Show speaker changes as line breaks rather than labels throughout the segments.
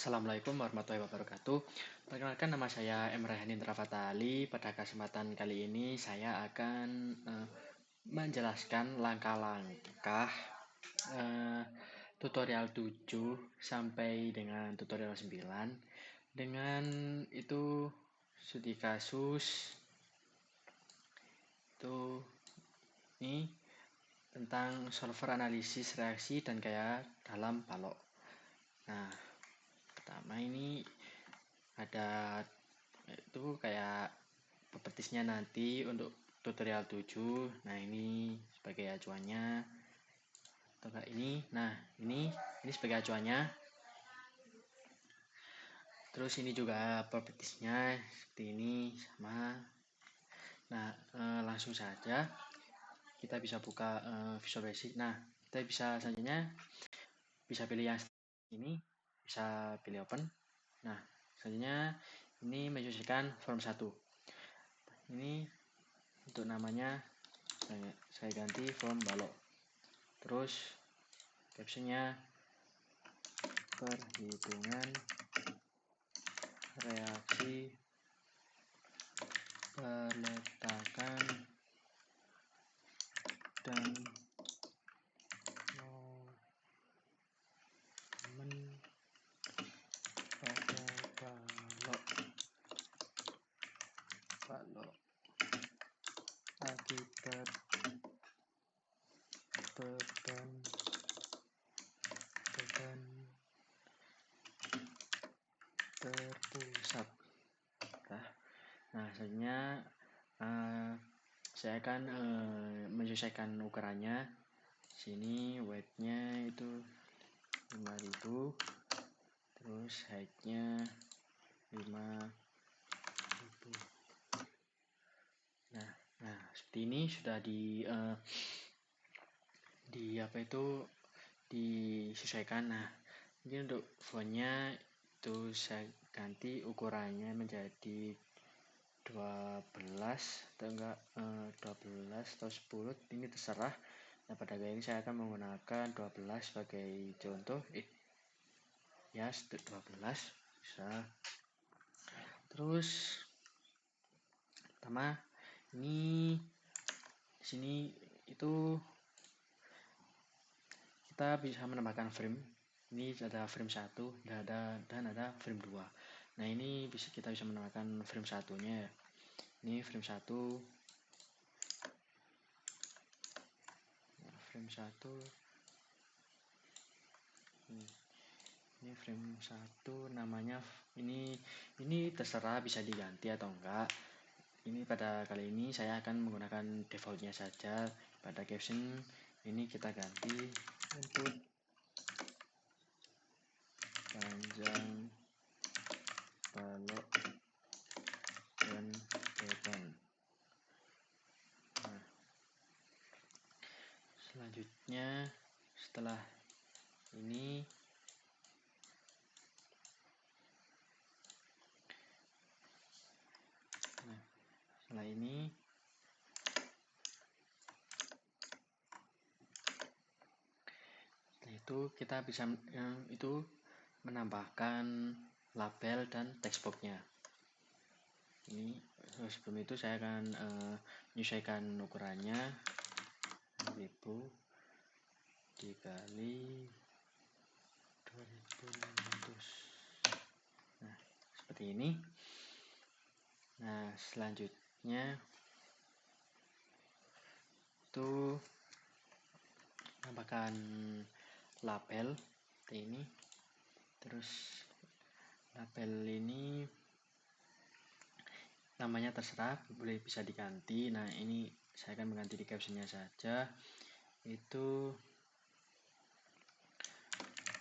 Assalamualaikum warahmatullahi wabarakatuh. Perkenalkan, nama saya M. Rayhanin Rafatali. Pada kesempatan kali ini saya akan menjelaskan langkah-langkah eh, tutorial 7 sampai dengan tutorial 9 dengan itu studi kasus itu ini tentang solver analisis reaksi dan gaya dalam balok. Nah, pertama ini ada itu kayak propertisnya nanti untuk tutorial 7. Nah, ini sebagai acuannya atau enggak ini. Nah, ini sebagai acuannya. Terus ini juga propertisnya seperti ini sama. Nah, langsung saja kita bisa buka Visual Basic. Nah, kita bisa selanjutnya bisa pilih yang ini, bisa pilih open. Nah, selanjutnya ini menyesuaikan form 1. Ini untuk namanya saya ganti form balok. Terus captionnya perhitungan reaksi peletakan dan momen pada balok akibat beban terpusat. Nah, selanjutnya saya akan menyesuaikan ukurannya. Sini weightnya itu 5000, terus height-nya 5000. Nah, seperti ini sudah disesuaikan. Nah, ini untuk fontnya itu saya ganti ukurannya menjadi 12 atau enggak 12 atau 10, ini terserah. Nah, pada kali ini saya akan menggunakan 12 sebagai contoh. Ya, 12 bisa. Terus pertama ini di sini itu kita bisa menambahkan frame. Ini ada frame 1 dan ada frame 2. Nah, ini kita bisa menambahkan frame 1-nya. Ini frame 1. Nah, frame 1. Ini frame 1 namanya ini terserah bisa diganti atau enggak. Ini pada kali ini saya akan menggunakan defaultnya saja. Pada caption ini kita ganti untuk panjang balok dan beban. Nah, selanjutnya setelah ini itu kita bisa itu menambahkan label dan textbox-nya. Ini sebelum itu saya akan menyesuaikan ukurannya 1000 dikali 2600. Nah, seperti ini. Nah, selanjutnya itu menambahkan label seperti ini. Terus label ini namanya terserah, boleh bisa diganti. Nah, ini saya akan mengganti di captionnya saja, itu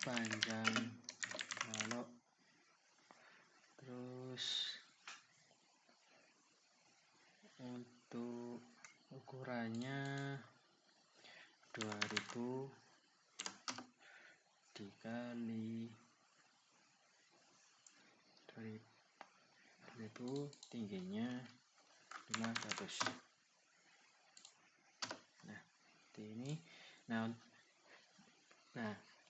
panjang balok, terus untuk ukurannya 2000 dikali 2000, tingginya 500. Nah, seperti ini. Nah,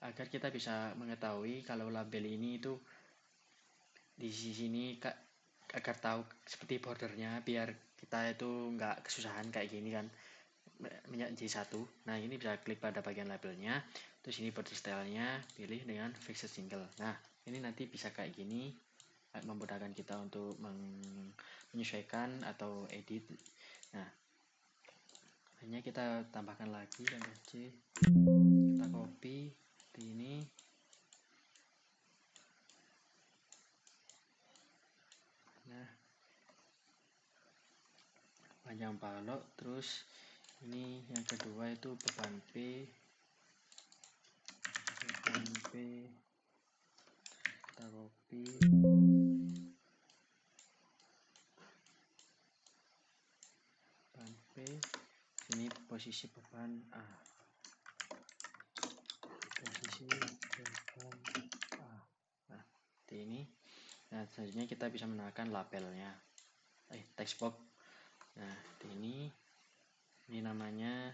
agar kita bisa mengetahui kalau label ini itu di sini Kak, agar tahu seperti bordernya biar kita itu nggak kesusahan kayak gini kan, menjadi satu. Nah, ini bisa klik pada bagian labelnya, terus ini border stylenya pilih dengan fixed single. Nah, ini nanti bisa kayak gini, memudahkan kita untuk menyesuaikan atau edit. Nah, hanya kita tambahkan lagi Ctrl C, kita copy di ini. Nah, panjang balok, terus ini yang kedua itu beban P, kita copy, beban P, ini posisi beban A, posisi beban A. Nah, di ini. Nah, selanjutnya kita bisa menambahkan labelnya, text box. Nah, di ini namanya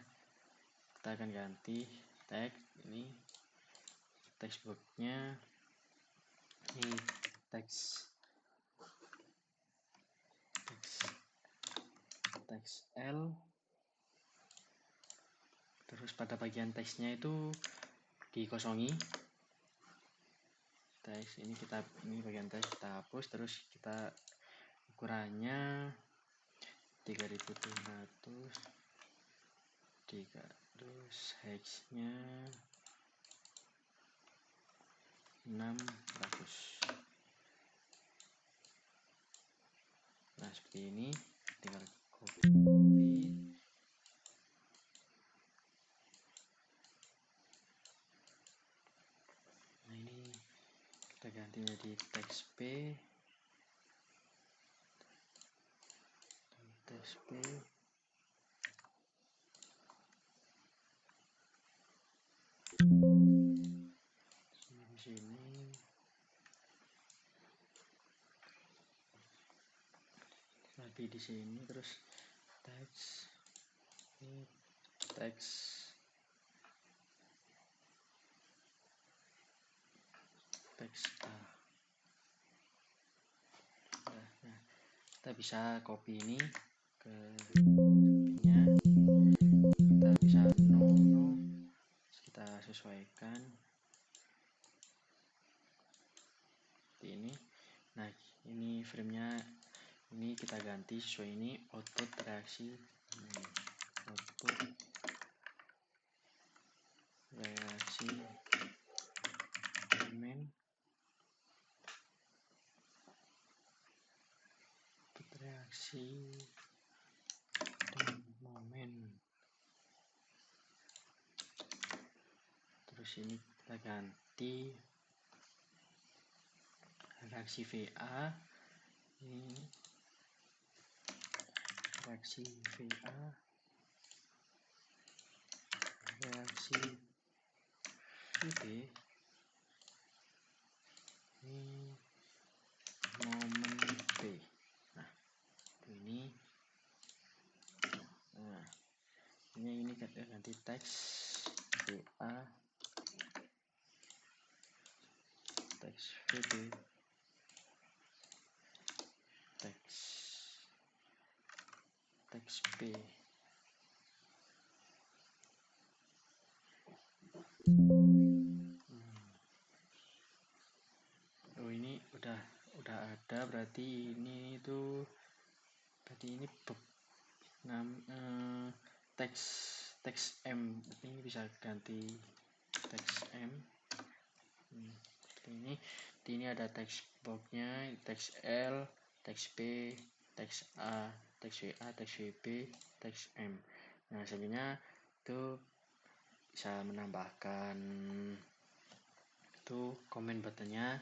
kita akan ganti teks. Ini text boxnya, ini teks L. Terus pada bagian teksnya itu dikosongi. Teks ini bagian teks kita hapus, terus kita ukurannya 3200, terus hexnya 600. Nah, seperti ini, tinggal copy. Nah, ini kita ganti jadi teks P, teks P. Di sini lagi di sini, terus teks ini teks A. Nah, kita bisa copy ini ke sampingnya, kita bisa no, kita sesuaikan seperti ini. Nah, ini framenya ini kita ganti sesuai ini, output reaksi momen, reaksi dan momen. Terus ini kita ganti reaksi VA, ini reaksi VA, reaksi VB, ini momen B. Nah, ini ini kita ganti teks VA, teks VB, teks B. Oh, ini udah ada, berarti ini teks M. Ini bisa ganti teks M. Ini ada teks boxnya, teks L, teks P, teks A, teks WA, teks WB, teks M. Nah, sebenarnya itu bisa menambahkan itu comment buttonnya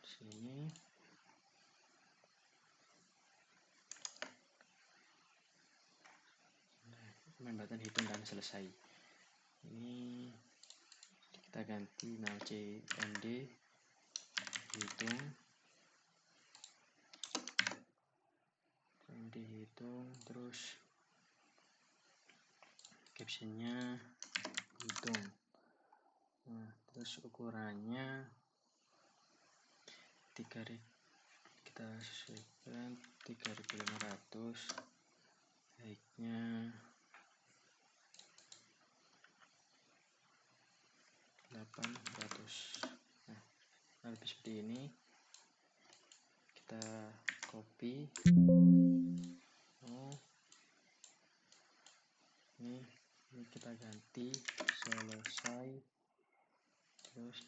sini. Comment button hitung dan selesai. Ini kita ganti null cmd hitung, terus captionnya hitung. Nah, terus ukurannya 3000, kita sesuaikan 3500, height-nya 800. Nah, lebih seperti ini, kita copy. Ini kita ganti selesai, terus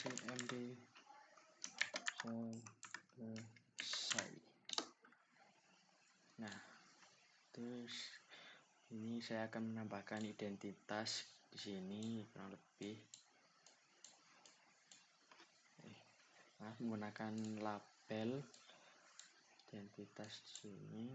CMD selesai. Nah, terus ini saya akan menambahkan identitas di sini kurang lebih menggunakan label identitas di sini.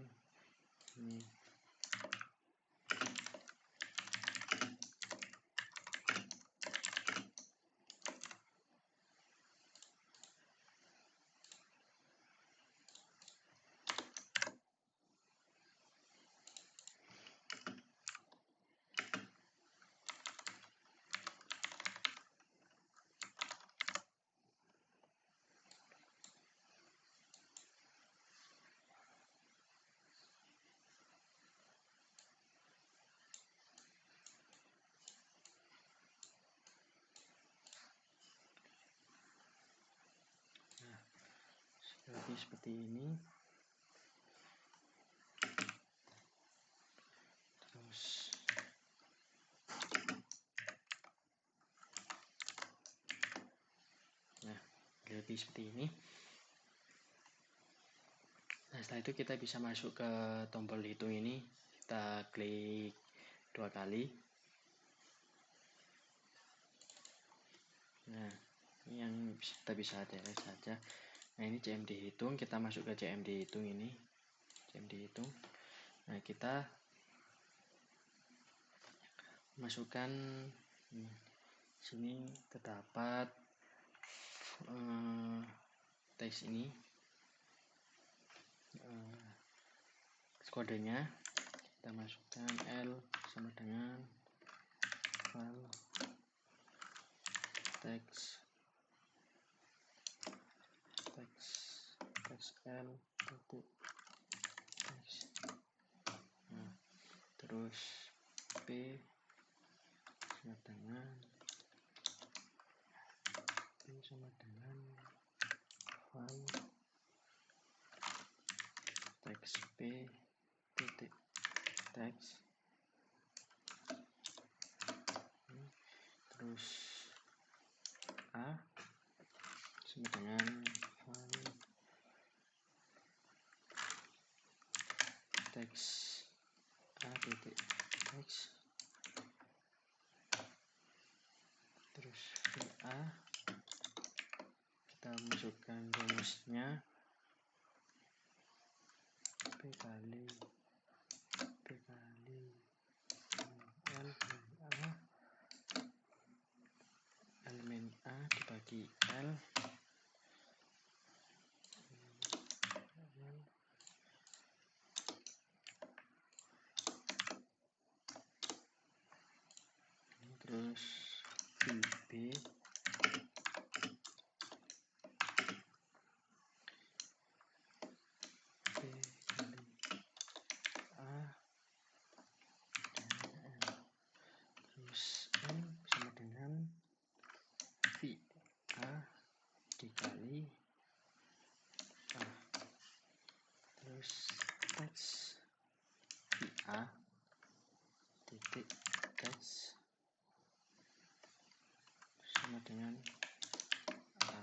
Ini seperti ini. Terus lebih seperti ini. Nah, setelah itu kita bisa masuk ke tombol hitung ini, kita klik 2 kali. Nah, ini yang kita bisa delete saja. Nah, ini CMD hitung, kita masuk ke CMD hitung ini, CMD hitung. Nah, kita masukkan sini terdapat teks ini, kodenya kita masukkan L sama dengan file teks L titik teks. Nah, terus P sama dengan file teks P titik teks. Terus A sama dengan file teks A titik teks. Terus VA kita masukkan rumusnya P kali L A, elemen A dibagi L, terus B kali A dan L, terus M sama dengan V A dikali A, terus teks VA titik teks sama dengan A,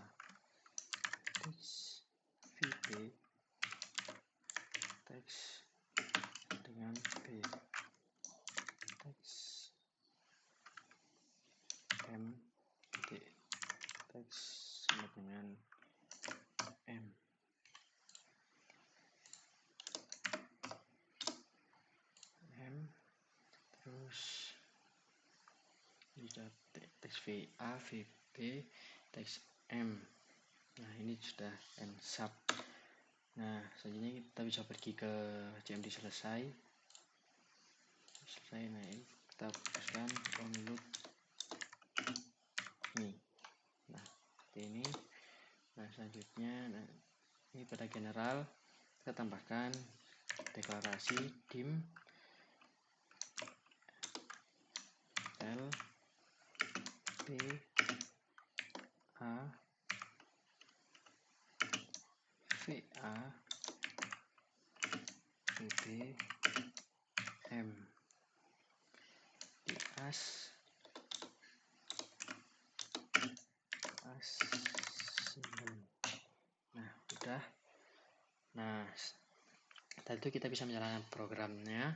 teks VB teks dengan B, teks M titik teks sama dengan M. Terus bisa teks VA, VB, teks M. Nah, ini sudah M sub. Nah, selanjutnya kita bisa pergi ke CMD selesai. Nah, ini kita fokuskan download. Nih, Selanjutnya, nah, ini pada general kita tambahkan deklarasi dim l p a v a v b m di as symbol. Nah, udah. Nah, tadi itu kita bisa menjalankan programnya.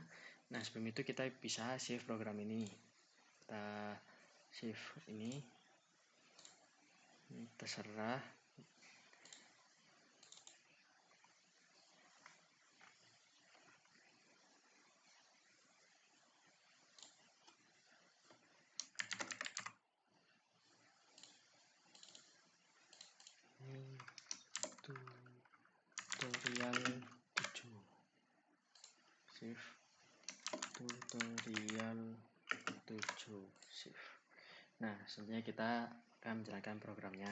Nah, sebelum itu kita bisa save program ini. Kita save ini terserah. Ini tutorial 7. Save tutorial 7. Save. Nah, selanjutnya kita akan menjalankan programnya.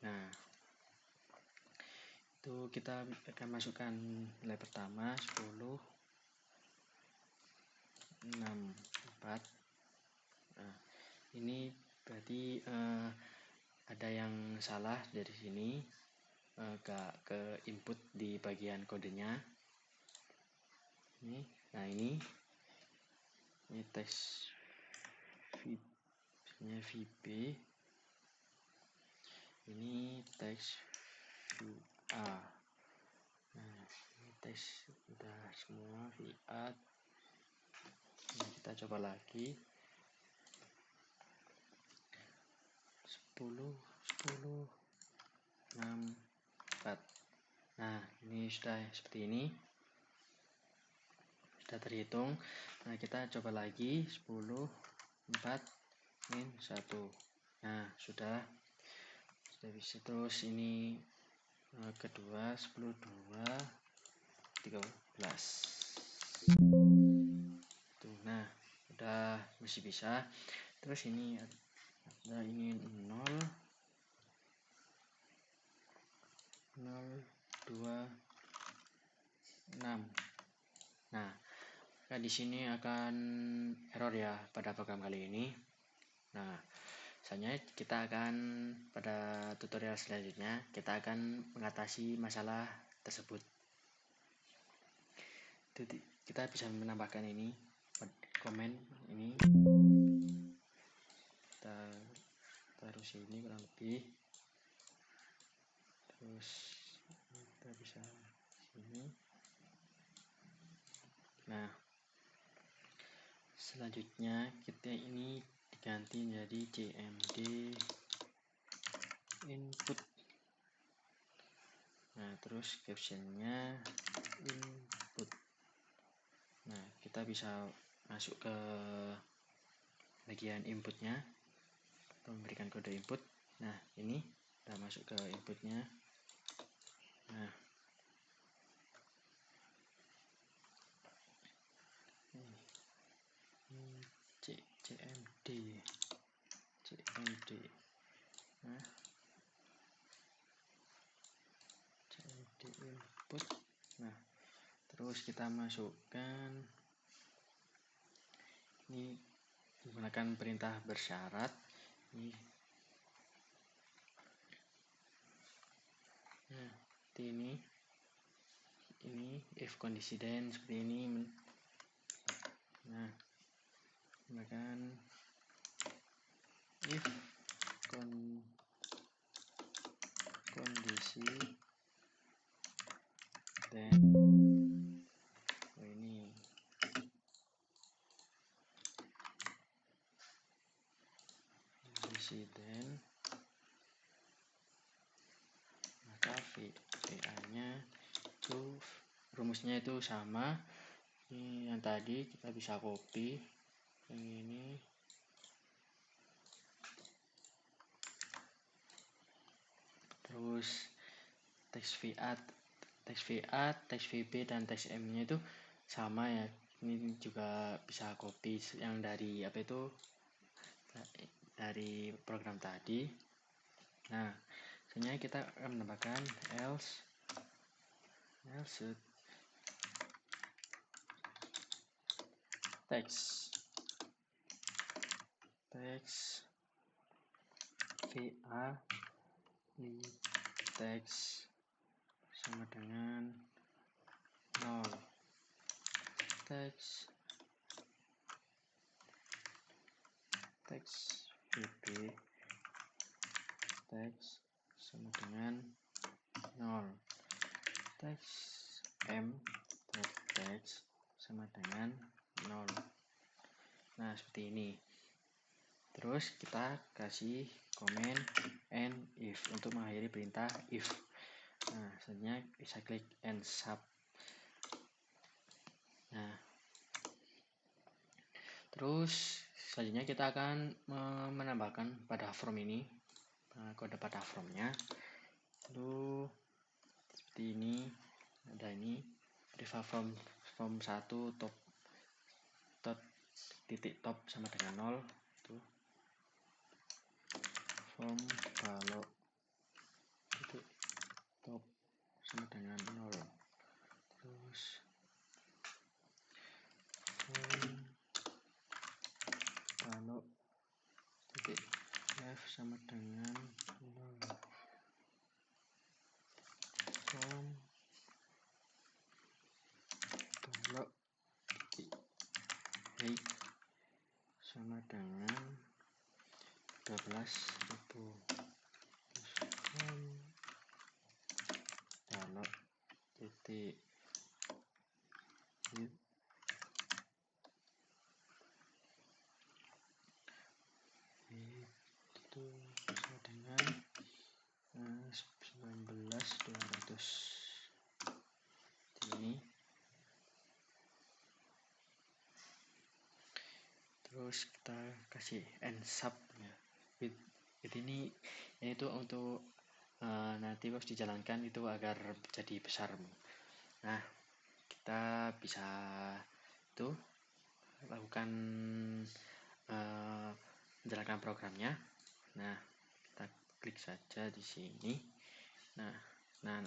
Nah, itu kita akan masukkan nilai pertama 10 6 4. Nah, ini berarti ada yang salah dari sini, gak ke input di bagian kodenya ini. Nah, ini teks VB, ini teks VA. Nah, ini teks udah semua VA. Nah, kita coba lagi 10 6 4. Nah, ini sudah seperti ini, sudah terhitung. Nah, kita coba lagi 10 4 1. Nah, sudah bisa. Terus ini kedua 10 2 13. Tuh, nah, udah masih bisa. Terus ini ada ini 0 2 6. Nah, di sini akan error ya pada program kali ini. Nah, selanjutnya kita akan pada tutorial selanjutnya kita akan mengatasi masalah tersebut. Kita bisa menambahkan ini komen ini, kita taruh sini kurang lebih, terus kita bisa sini. Nah, selanjutnya kita ini diganti menjadi cmd input. Nah, terus captionnya input. Nah, kita bisa masuk ke bagian inputnya atau memberikan kode input. Nah, ini kita masuk ke inputnya. Nah, cmd. Nah, cmd input. Nah, terus kita masukkan ini menggunakan perintah bersyarat ini. Nah, ini if kondisi then seperti ini. Nah, menggunakan if kondisi then ini kondisi then, maka VA nya itu rumusnya itu sama. Ini yang tadi kita bisa copy yang ini. Terus teks VA, teks VB dan teks M nya itu sama ya. Ini juga bisa copy yang dari apa itu, dari program tadi. Nah, selanjutnya kita akan menambahkan else text va text sama dengan 0, text vb text sama dengan 0, text text sama dengan 0. Nah, seperti ini. Terus kita kasih komen and if untuk mengakhiri perintah if. Nah, selanjutnya bisa klik and sub. Nah, terus selanjutnya kita akan menambahkan pada form ini kode pada formnya. Lalu seperti ini, ada ini priva form 1 top titik top sama dengan 0 itu form balok titik top sama dengan 0, terus form balok titik left sama dengan 0, form balok titik height sama dengan 12.000, form balok titik width itu sama dengan 19.200 ini. Terus kita kasih end sub ya. Width ini itu untuk nanti pas dijalankan itu agar jadi besar. Nah, kita bisa itu lakukan menjalankan programnya. Nah, kita klik saja di sini. Nah,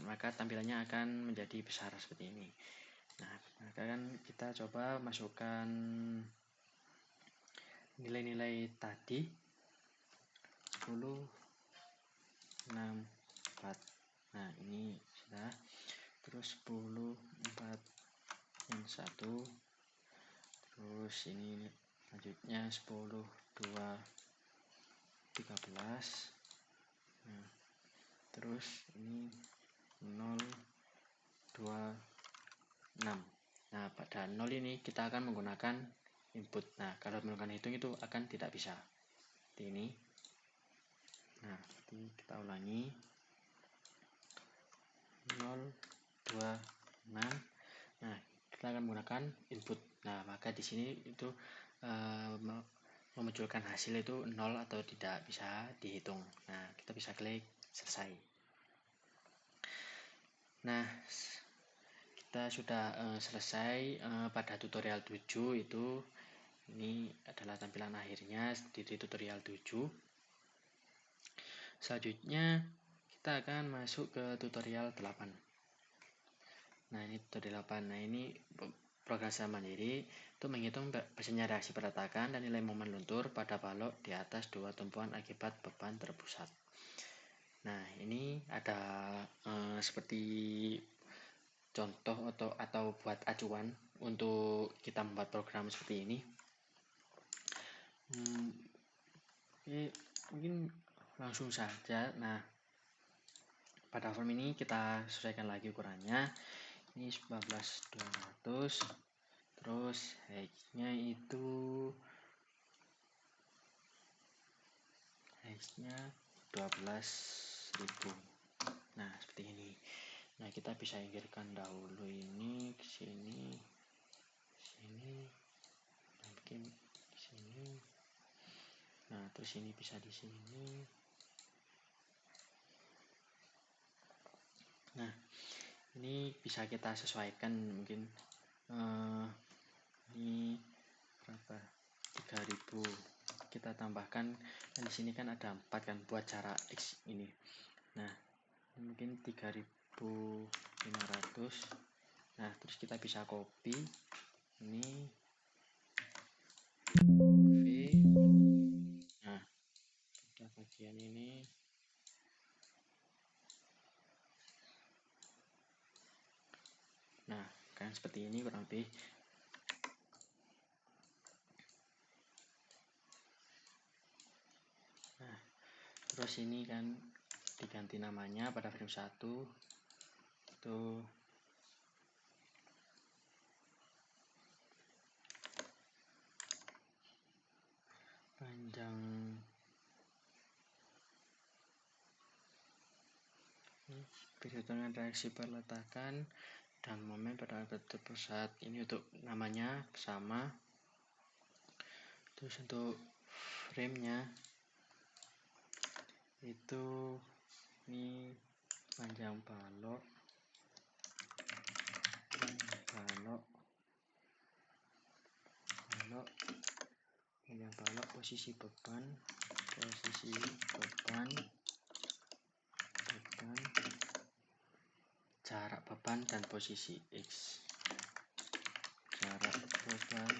maka tampilannya akan menjadi besar seperti ini. Nah, maka kan kita coba masukkan nilai-nilai tadi 10, 6, 4. Nah, ini sudah. Terus 10, 4, yang 1. Terus ini selanjutnya 10, 2, 13. Nah, terus ini 0, 2, 6. Nah, pada 0 ini kita akan menggunakan input. Nah, kalau menggunakan hitung itu akan tidak bisa. Seperti ini. Nah, kita ulangi. 0, 2, 6. Nah, kita akan menggunakan input. Nah, maka di sini itu memunculkan hasil itu 0 atau tidak bisa dihitung. Nah, kita bisa klik selesai. Nah, kita sudah selesai pada tutorial 7 itu. Ini adalah tampilan akhirnya di tutorial 7. Selanjutnya kita akan masuk ke tutorial 8. Nah, ini tutorial 8. Nah, ini program secara mandiri itu menghitung besarnya reaksi perletakan dan nilai momen luntur pada balok di atas dua tumpuan akibat beban terpusat. Nah, ini ada seperti contoh atau buat acuan untuk kita membuat program seperti ini. Mungkin langsung saja. Nah, pada form ini kita sesuaikan lagi ukurannya. Ini 19.200. Terus height-nya itu 12.000. Nah, seperti ini. Nah, kita bisa singkirkan dahulu ini ke sini, mungkin di sini. Nah, terus ini bisa di sini. Nah, ini bisa kita sesuaikan mungkin ini berapa? 3.000. Kita tambahkan, dan di sini kan ada 4 kan buat jarak X ini. Nah, mungkin 3500. Nah, terus kita bisa copy ini nah pada bagian ini. Nah, kan seperti ini kurang lebih. Nah, terus ini kan diganti namanya pada frame 1 itu panjang perhitungan reaksi perletakan dan momen pada bentuk pusat. Ini untuk namanya sama. Terus untuk frame-nya itu ini panjang balok panjang balok, posisi beban, jarak beban dan posisi X. Jarak beban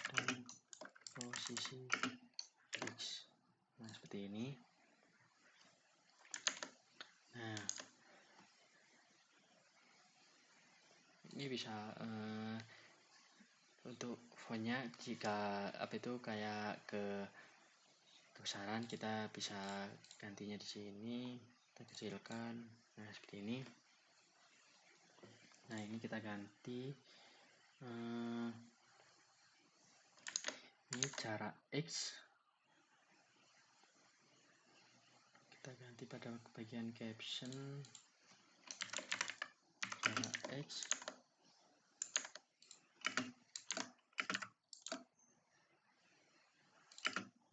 dan posisi X. Nah, seperti ini. Nah, ini bisa untuk fontnya jika kayak kebesaran kita bisa gantinya di sini, kita kecilkan. Nah, seperti ini. Nah, ini kita ganti ini jarak X, kita ganti pada bagian caption jarak X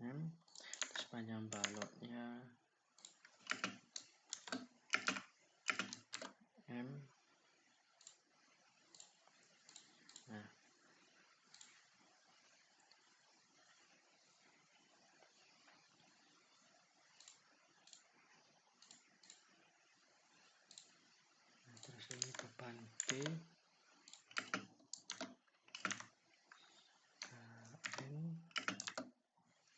M, sepanjang baloknya M. Nah, terus ini beban B, KN,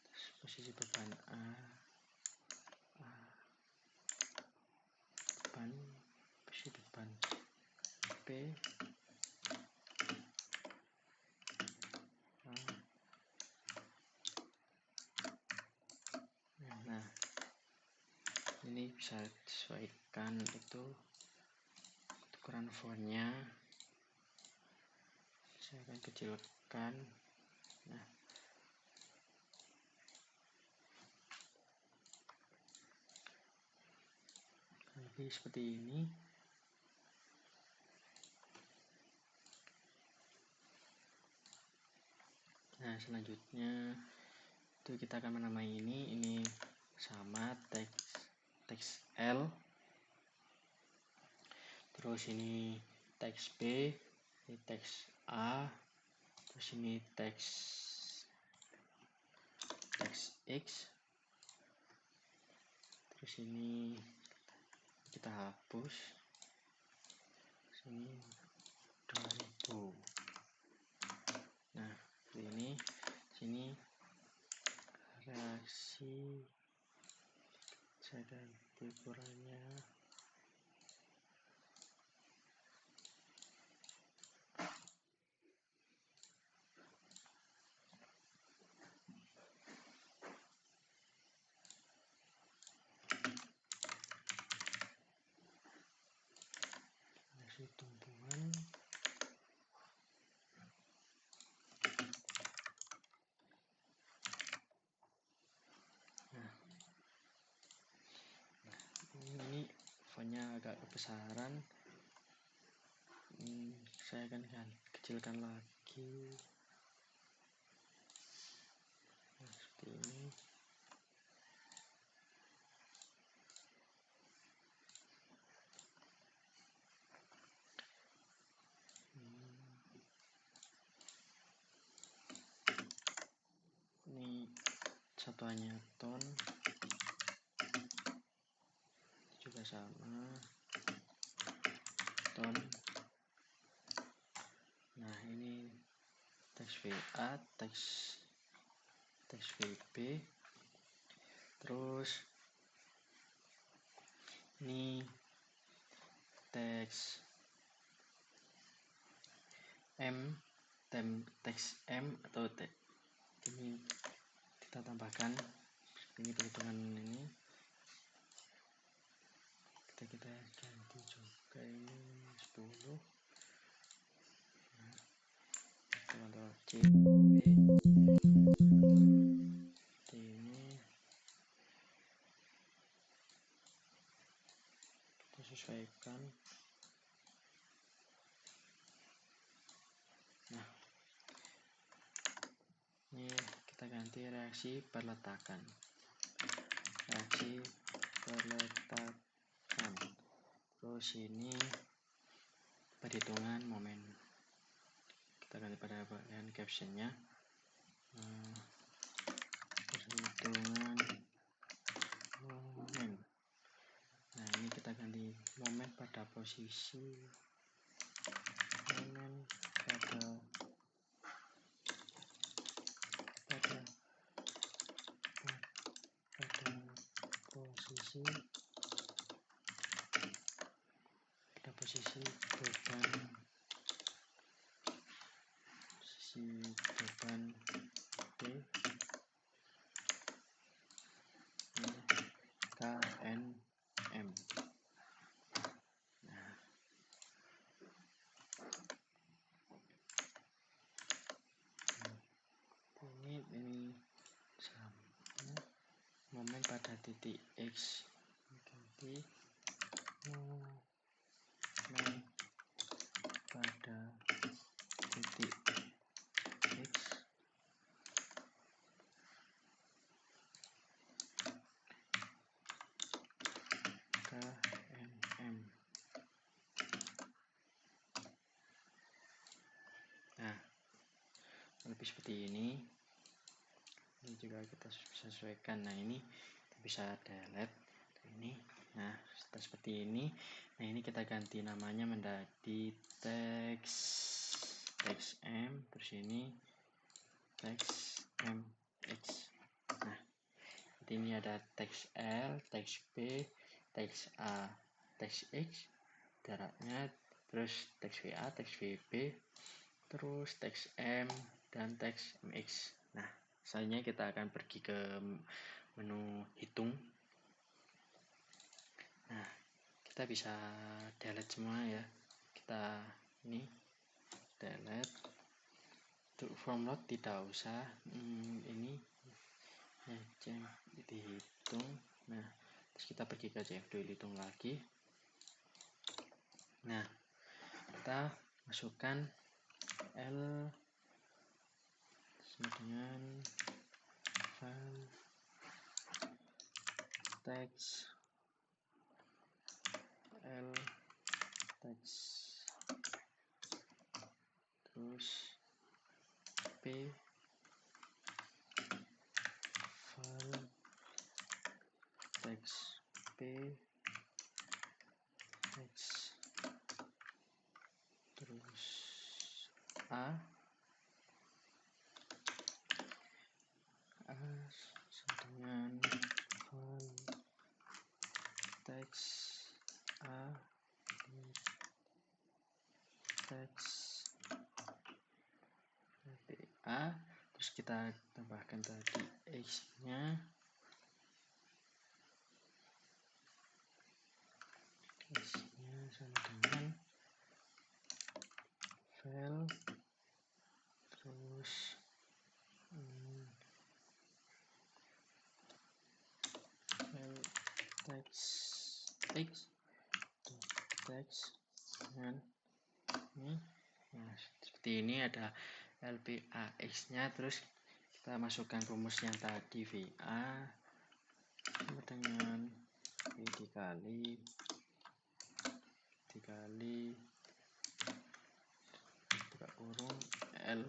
terus posisi beban A, posisi beban B, A. Nah, ini bisa disesuaikan itu ukuran fontnya. Saya akan kecilkan. Nah, lebih seperti ini. Nah, selanjutnya itu kita akan menamai ini sama teks L, terus ini teks B, ini teks A, terus ini teks X, terus ini kita hapus, sini 2000. Nah, ini sini reaksi saya ganti ukurannya. Reaksi tumbuhan. Nah, ini fontnya agak kebesaran. Saya akan kecilkan lagi. Nah, seperti ini. Ini satuannya ton, juga sama ton. Nah, ini teks VA, teks VB, terus ini teks teks M atau ini kita tambahkan ini perhitungan ini, kita ganti juga ini 10. Contoh C B ini kita sesuaikan. Nah, ini kita ganti reaksi perletakan, terus ini perhitungan momen, kita ganti pada bagian captionnya, perhitungan momen. Nah, ini kita ganti momen pada posisi posisi beban D KNM. Nah, ini sama momen pada titik X, ganti momen pada titik X KNM. Nah, lebih seperti ini juga kita bisa sesuaikan. Nah, ini kita bisa delete ini. Nah, seperti ini. Nah, ini kita ganti namanya menjadi teks M, terus ini teks MX. Nah, ini ada teks L, teks B, teks A, teks X jaraknya, terus teks VA, teks VB, terus teks M dan teks MX. Nah, selanjutnya kita akan pergi ke menu hitung. Nah, kita bisa delete semua ya. Kita ini delete. Untuk form load tidak usah. Ini dihitung. Nah, terus kita pergi ke CF2 hitung lagi. Nah, kita masukkan L sama dengan file teks L teks, terus P file teks P teks, terus A sama dengan file teks A teks A, terus kita tambahkan tadi X nya sama dengan file, terus file teks X teks dengan ini. Nah, seperti ini ada LPAX nya, terus kita masukkan rumus yang tadi VA sama dengan V dikali buka kurung L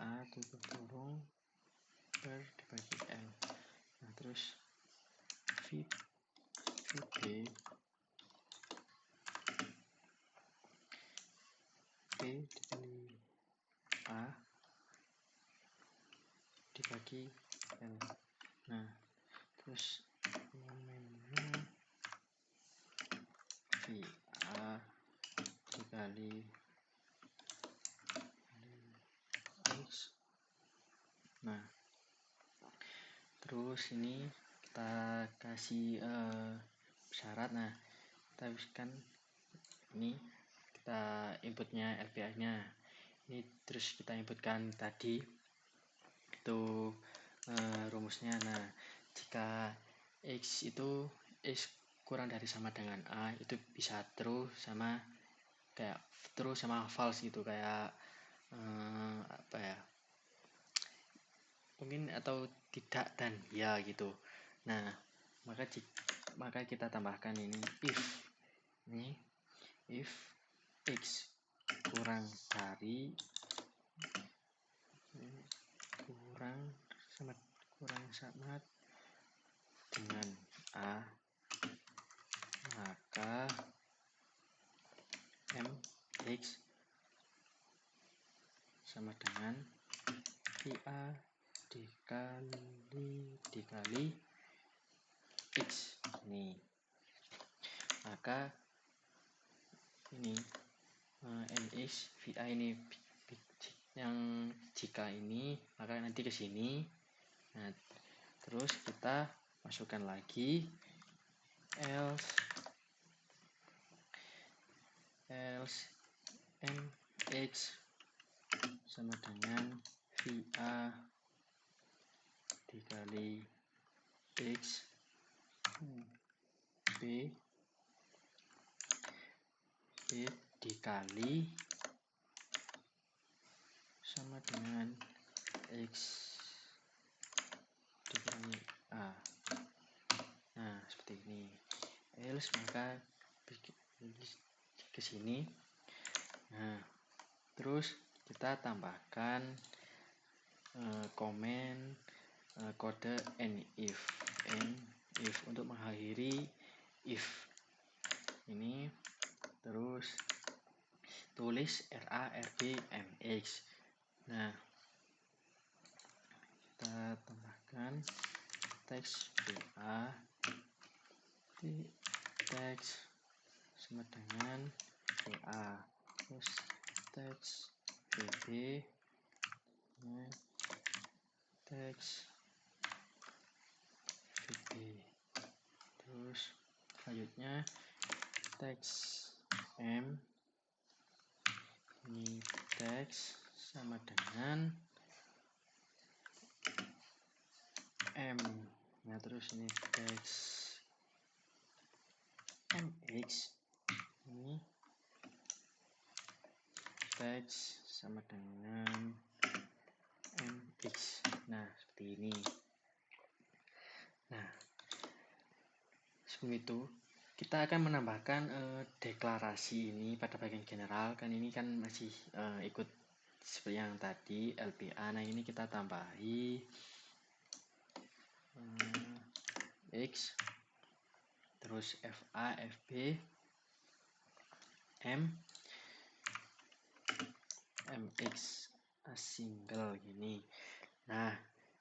A tutup kurung per dibagi L. Nah, terus VB P dikali A dibagi L. Nah, terus momennya VA dikali X. Nah, terus ini kita kasih syarat. Nah, kita kan ini kita inputnya LPA nya ini, terus kita inputkan tadi itu rumusnya. Nah, jika X itu X kurang dari sama dengan A, itu bisa true sama kayak true sama false gitu, kayak apa ya, mungkin atau tidak dan ya gitu. Nah, maka kita tambahkan ini if X kurang sama dengan A, maka MX sama dengan VA dikali X. Nih, maka ini MX VA ini yang jika ini, maka nanti ke sini. Nah, terus kita masukkan lagi else MX sama dengan VA dikali X B dikali sama dengan X dikali A. Nah, seperti ini. Else maka ke sini. Nah, terus kita tambahkan komen kode if untuk mengakhiri if ini. Terus tulis RARB MX. Nah, kita tambahkan teks BA teks sama dengan BA, terus teks BB teks VB, terus selanjutnya teks M ini teks sama dengan M. Nah, terus ini teks MX ini teks sama dengan MX. Nah, seperti ini. Nah, sebelum itu kita akan menambahkan deklarasi ini pada bagian general. Kan ini kan masih ikut seperti yang tadi LPA. Nah, ini kita tambahi X, terus FA, FB, MX single gini. Nah,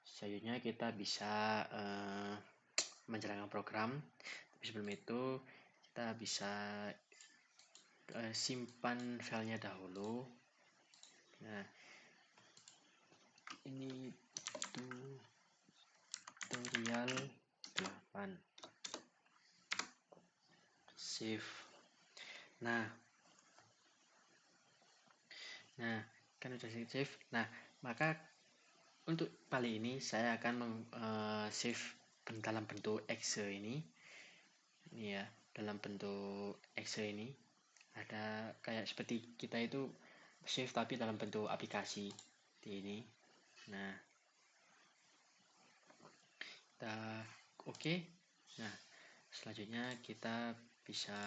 selanjutnya kita bisa menjalankan program. Tapi sebelum itu kita bisa simpan filenya dahulu. Nah, ini tutorial 8 save. Nah kan udah save. Nah, maka untuk kali ini saya akan save dalam bentuk exe ini ya, dalam bentuk exe ini ada kayak seperti kita itu save tapi dalam bentuk aplikasi di ini. Nah, kita oke. Nah, selanjutnya kita bisa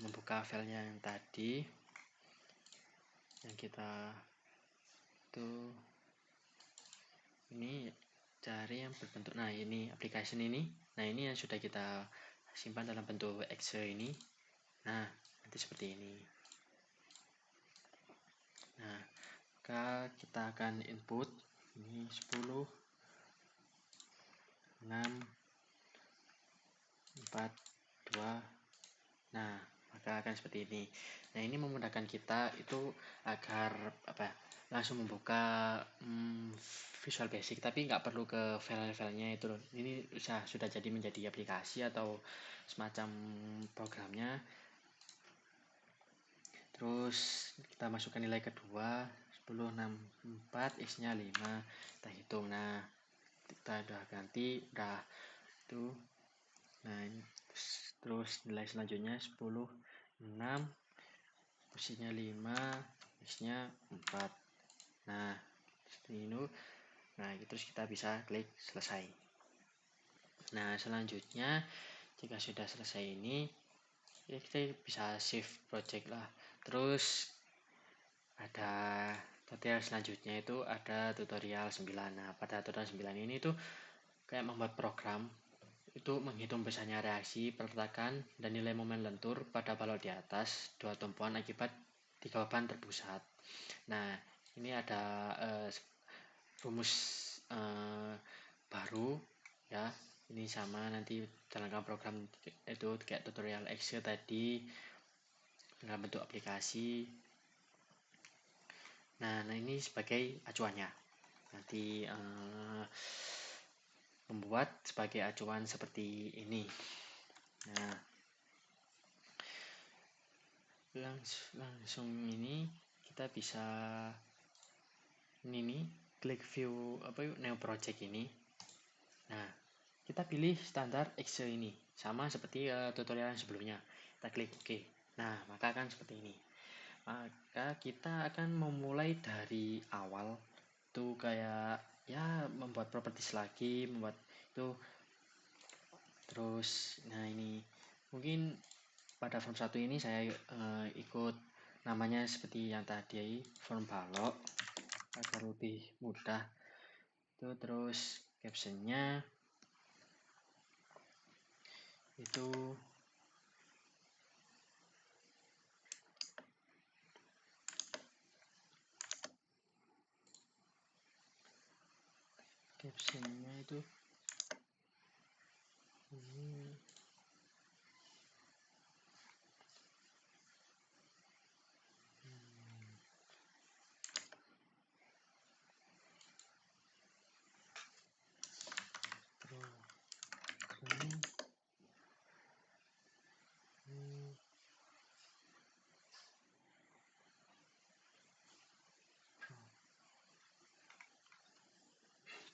membuka filenya yang tadi yang kita itu ini cari yang berbentuk, nah ini application ini, nah ini yang sudah kita simpan dalam bentuk Excel ini. Nah nanti seperti ini. Nah maka kita akan input ini 10 6 4 2. Nah maka akan seperti ini. Nah ini memudahkan kita itu agar langsung membuka Visual Basic, tapi nggak perlu ke file-filenya itu loh. Ini sudah jadi menjadi aplikasi atau semacam programnya. Terus kita masukkan nilai kedua 10 6 4 x nya 5, kita hitung. Nah kita udah ganti, udah itu. Nah terus nilai selanjutnya 10 6 posisinya 5 x nya 4. Nah seperti ini. Nah terus kita bisa klik selesai. Nah selanjutnya jika sudah selesai ini ya kita bisa save project lah. Terus ada tutorial selanjutnya, itu ada tutorial 9. Nah pada tutorial 9 ini tuh kayak membuat program itu menghitung besarnya reaksi, pergerakan, dan nilai momen lentur pada balok di atas dua tumpuan akibat tiga beban terpusat. Nah ini ada rumus baru ya. Ini sama nanti jalankan program itu kayak tutorial Excel tadi dalam bentuk aplikasi. Nah ini sebagai acuannya. Nanti membuat sebagai acuan seperti ini. Nah langsung ini kita bisa ini klik view new project ini. Nah kita pilih standar Excel ini sama seperti tutorial yang sebelumnya. Kita klik OK. Nah maka akan seperti ini. Maka kita akan memulai dari awal tuh, kayak ya membuat properties lagi, membuat itu. Terus nah ini mungkin pada form 1 ini saya ikut namanya seperti yang tadi, form balok, agar lebih mudah itu. Terus captionnya itu ini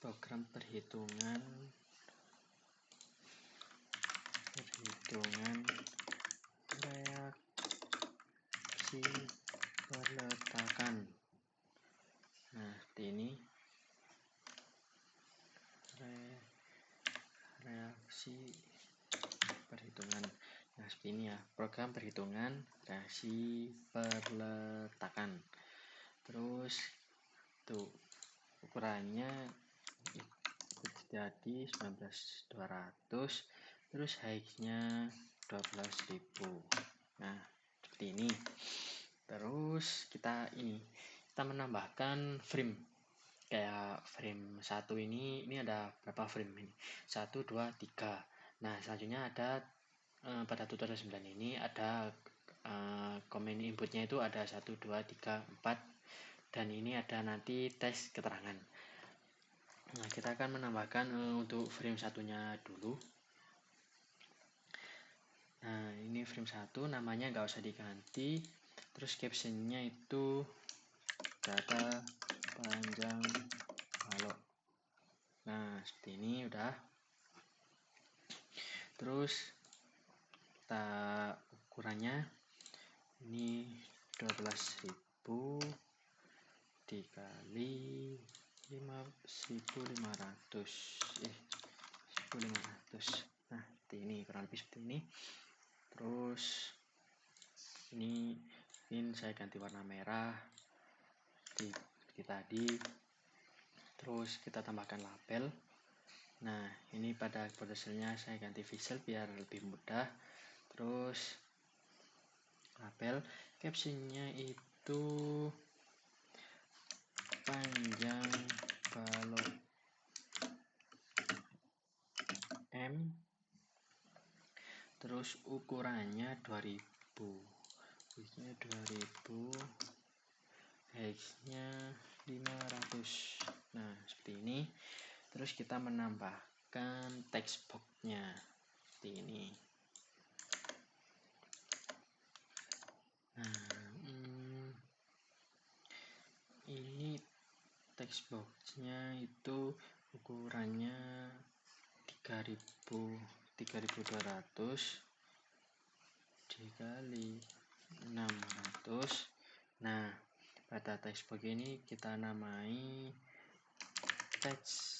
program perhitungan reaksi peletakan. Nah seperti ini, reaksi perhitungan. Nah seperti ini ya, program perhitungan reaksi peletakan. Terus tuh ukurannya jadi 19.200, terus height-nya 12.000. Nah seperti ini. Terus kita menambahkan frame, kayak frame 1 ini ada berapa frame ini, 1 2 3. Nah selanjutnya ada pada tutorial 9 ini ada komen inputnya itu ada 1 2 3 4, dan ini ada nanti teks keterangan. Nah kita akan menambahkan untuk frame satunya dulu. Nah ini frame 1 namanya nggak usah diganti. Terus captionnya itu data panjang balok. Nah seperti ini udah. Terus kita ukurannya ini 12.000 dikali 1.500. Nah seperti ini, kurang lebih seperti ini. Terus ini saya ganti warna merah seperti tadi. terus kita tambahkan label. Nah, ini pada body stylenya saya ganti visual biar lebih mudah. Terus label, captionnya itu panjang balok M, terus ukurannya 2000, widthnya 2000, height-nya 500. Nah, seperti ini. Terus kita menambahkan text box-nya seperti ini. Nah, ini text box-nya itu ukurannya 3200 dikali 600. Nah, pada text box ini kita namai text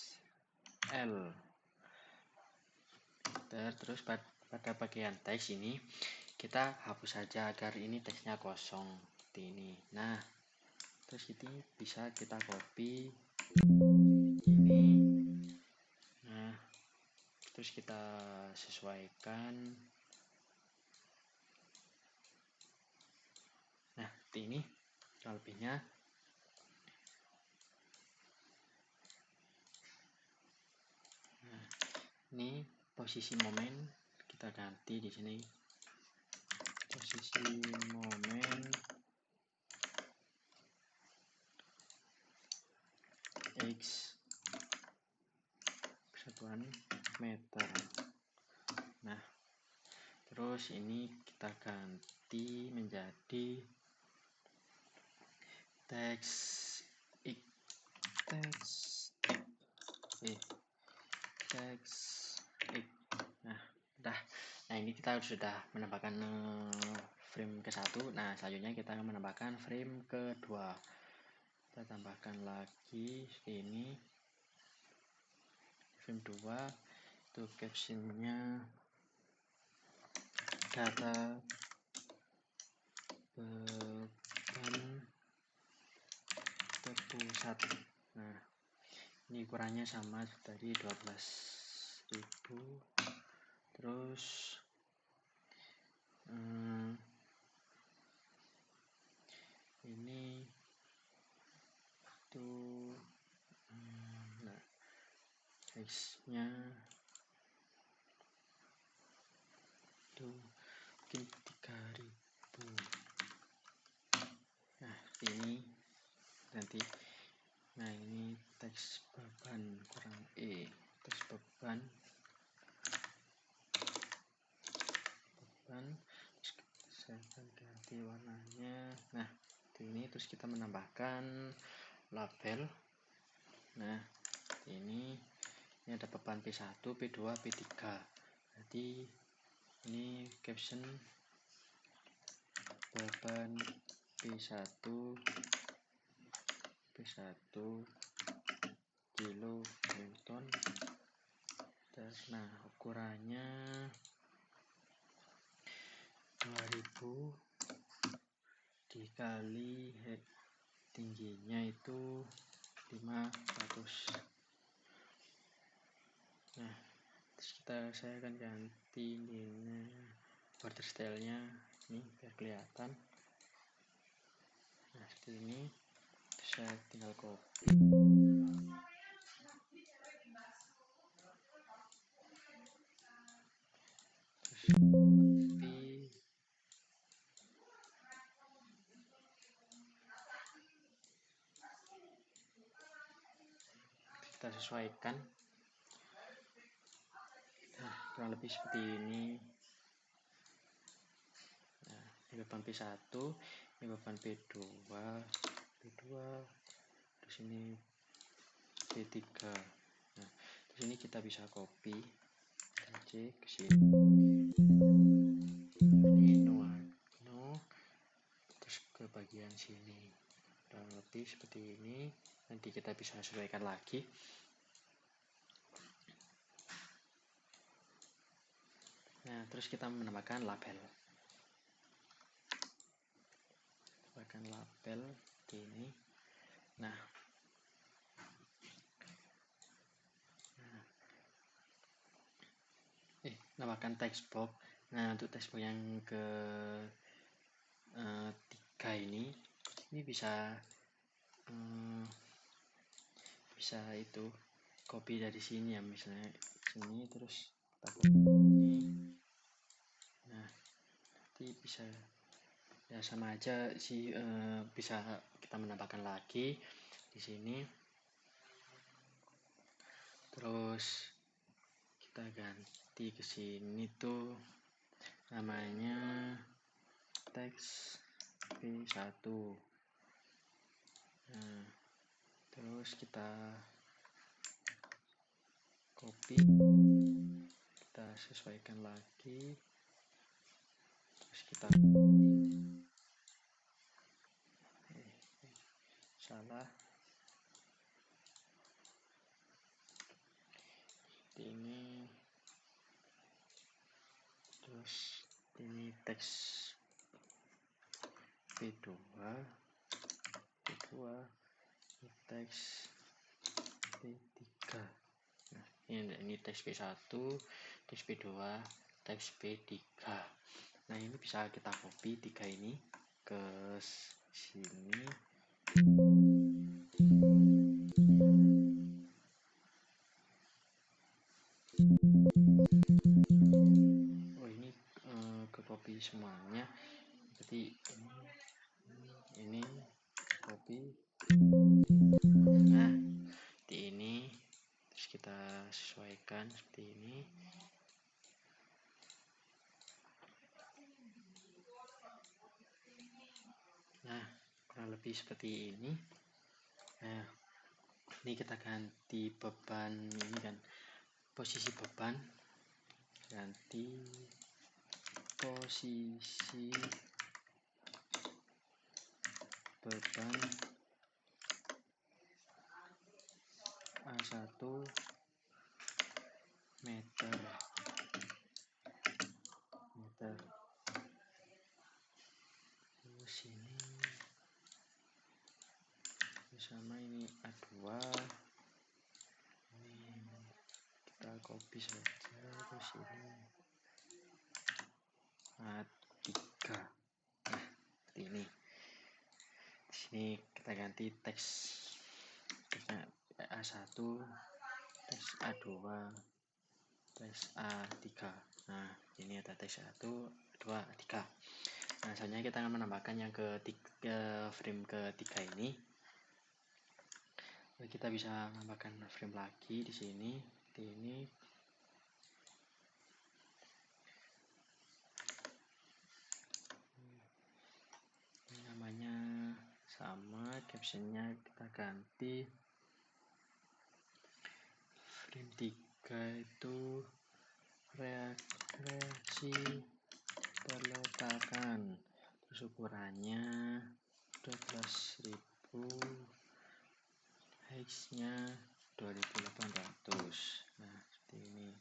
L. Terus pada bagian teks ini kita hapus saja agar ini teksnya kosong seperti ini. Nah, terus ini bisa kita copy ini. Nah, terus kita sesuaikan. Nah, seperti ini lebihnya. Nah, ini posisi momen kita ganti di sini. Posisi momen X persatuan meter. Nah, terus ini kita ganti menjadi teks X, teks X. Nah, udah. Nah, ini kita sudah menambahkan frame ke-1. Nah, selanjutnya kita akan menambahkan frame kedua. Kita tambahkan lagi ini frame 2. Itu captionnya data beban terpusat. Nah, ini ukurannya sama dari 12.000. Terus ini tuh nah, size-nya tuh mungkin 3000. Nah, ini nanti. Nah, ini teks beban kurang teks beban saya akan ganti warnanya. Nah, ini terus kita menambahkan label. Nah, ini ada beban P1, P2, P3. Jadi ini caption beban P1 kilo Newton. Nah, ukurannya 2000 dikali tingginya itu 500. Nah, terus saya akan ganti ini border stylenya ini biar kelihatan. Nah, seperti ini. Saya tinggal copy. Kita sesuaikan. Nah, kurang lebih seperti ini. Nah, ini beban P1, ini beban P2, terus ini P3. Nah, terus ini kita bisa copy aja ke sini. Terus ke bagian sini. Kurang lebih seperti ini. Nanti kita bisa sesuaikan lagi. Nah, terus kita menambahkan label. Ini. Nah, menambahkan text box. Nah, untuk text box yang ke 3 ini bisa itu copy dari sini ya, misalnya sini terus kita copy ini. Nah, nanti bisa ya sama aja sih, bisa kita menambahkan lagi di sini. Terus kita ganti ke sini tuh namanya teks P1. Nah, terus kita copy, kita sesuaikan lagi, terus kita salah ini, terus ini teks P2 teks P3. Nah, ini teks P1, teks P2, teks P3. Nah, ini bisa kita copy 3 ini ke sini. Oh, ini ke copy semuanya. Jadi ini copy. Nah, di ini terus kita sesuaikan seperti ini. Nah, kurang lebih seperti ini. Nah, ini kita ganti beban ini kan, posisi beban, ganti posisi beban A1 meter. Terus ini sama ini A2, ini kita copy saja ke sini A3. Nah, seperti ini. Di sini kita ganti teks A1, teks A2, teks A3. Nah, ini ada teks 1, 2, 3. Nah, selanjutnya kita akan menambahkan yang frame ketiga ini. Kita bisa menambahkan frame lagi di sini, di ini. Namanya sama, captionnya kita ganti. Frame 3 itu reaksi peletakan, terus ukurannya 12.000, height-nya 2800. Nah, seperti ini.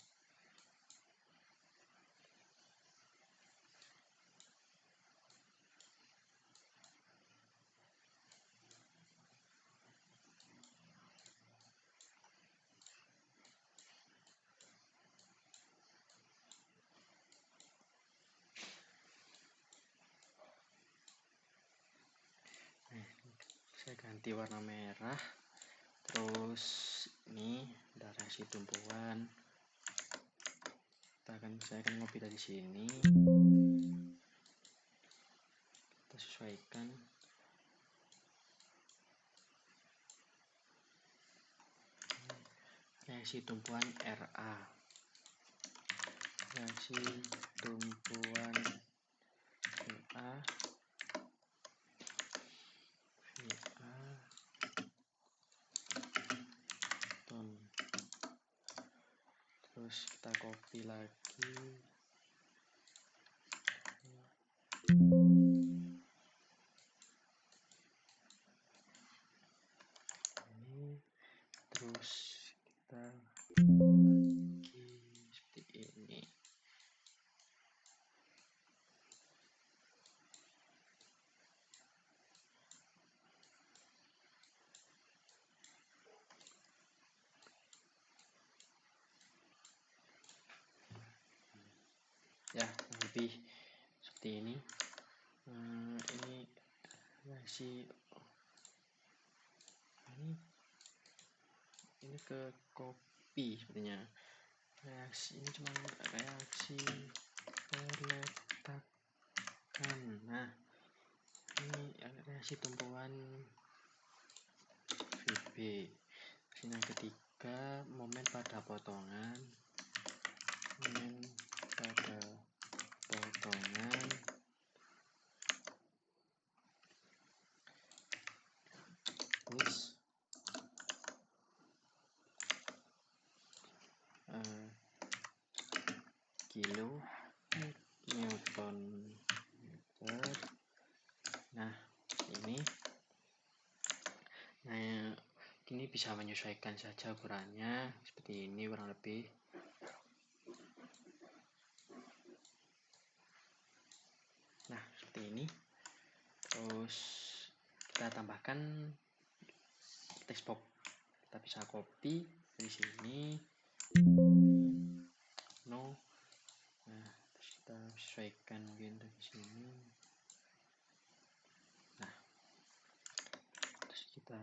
Saya ganti warna merah. Terus ini ada reaksi tumpuan. Saya akan copy dari sini. Kita sesuaikan. Reaksi tumpuan RA. Reaksi tumpuan RA. Terus kita copy lagi. Ini terus kita lagi seperti ini. ya, lebih seperti ini. Ini reaksi ini ke copy sepertinya. Reaksi ini cuma reaksi peletakan. Nah, ini reaksi tumpuan VB. Yang ketiga, momen pada potongan. Momen pada potongan terus kilo Newton meter. Nah, ini bisa menyesuaikan saja ukurannya seperti ini kurang lebih. Nah, seperti ini. Terus kita tambahkan text box. Kita bisa copy dari sini. No. Nah, terus kita sesuaikan mungkin dari sini. Nah, terus kita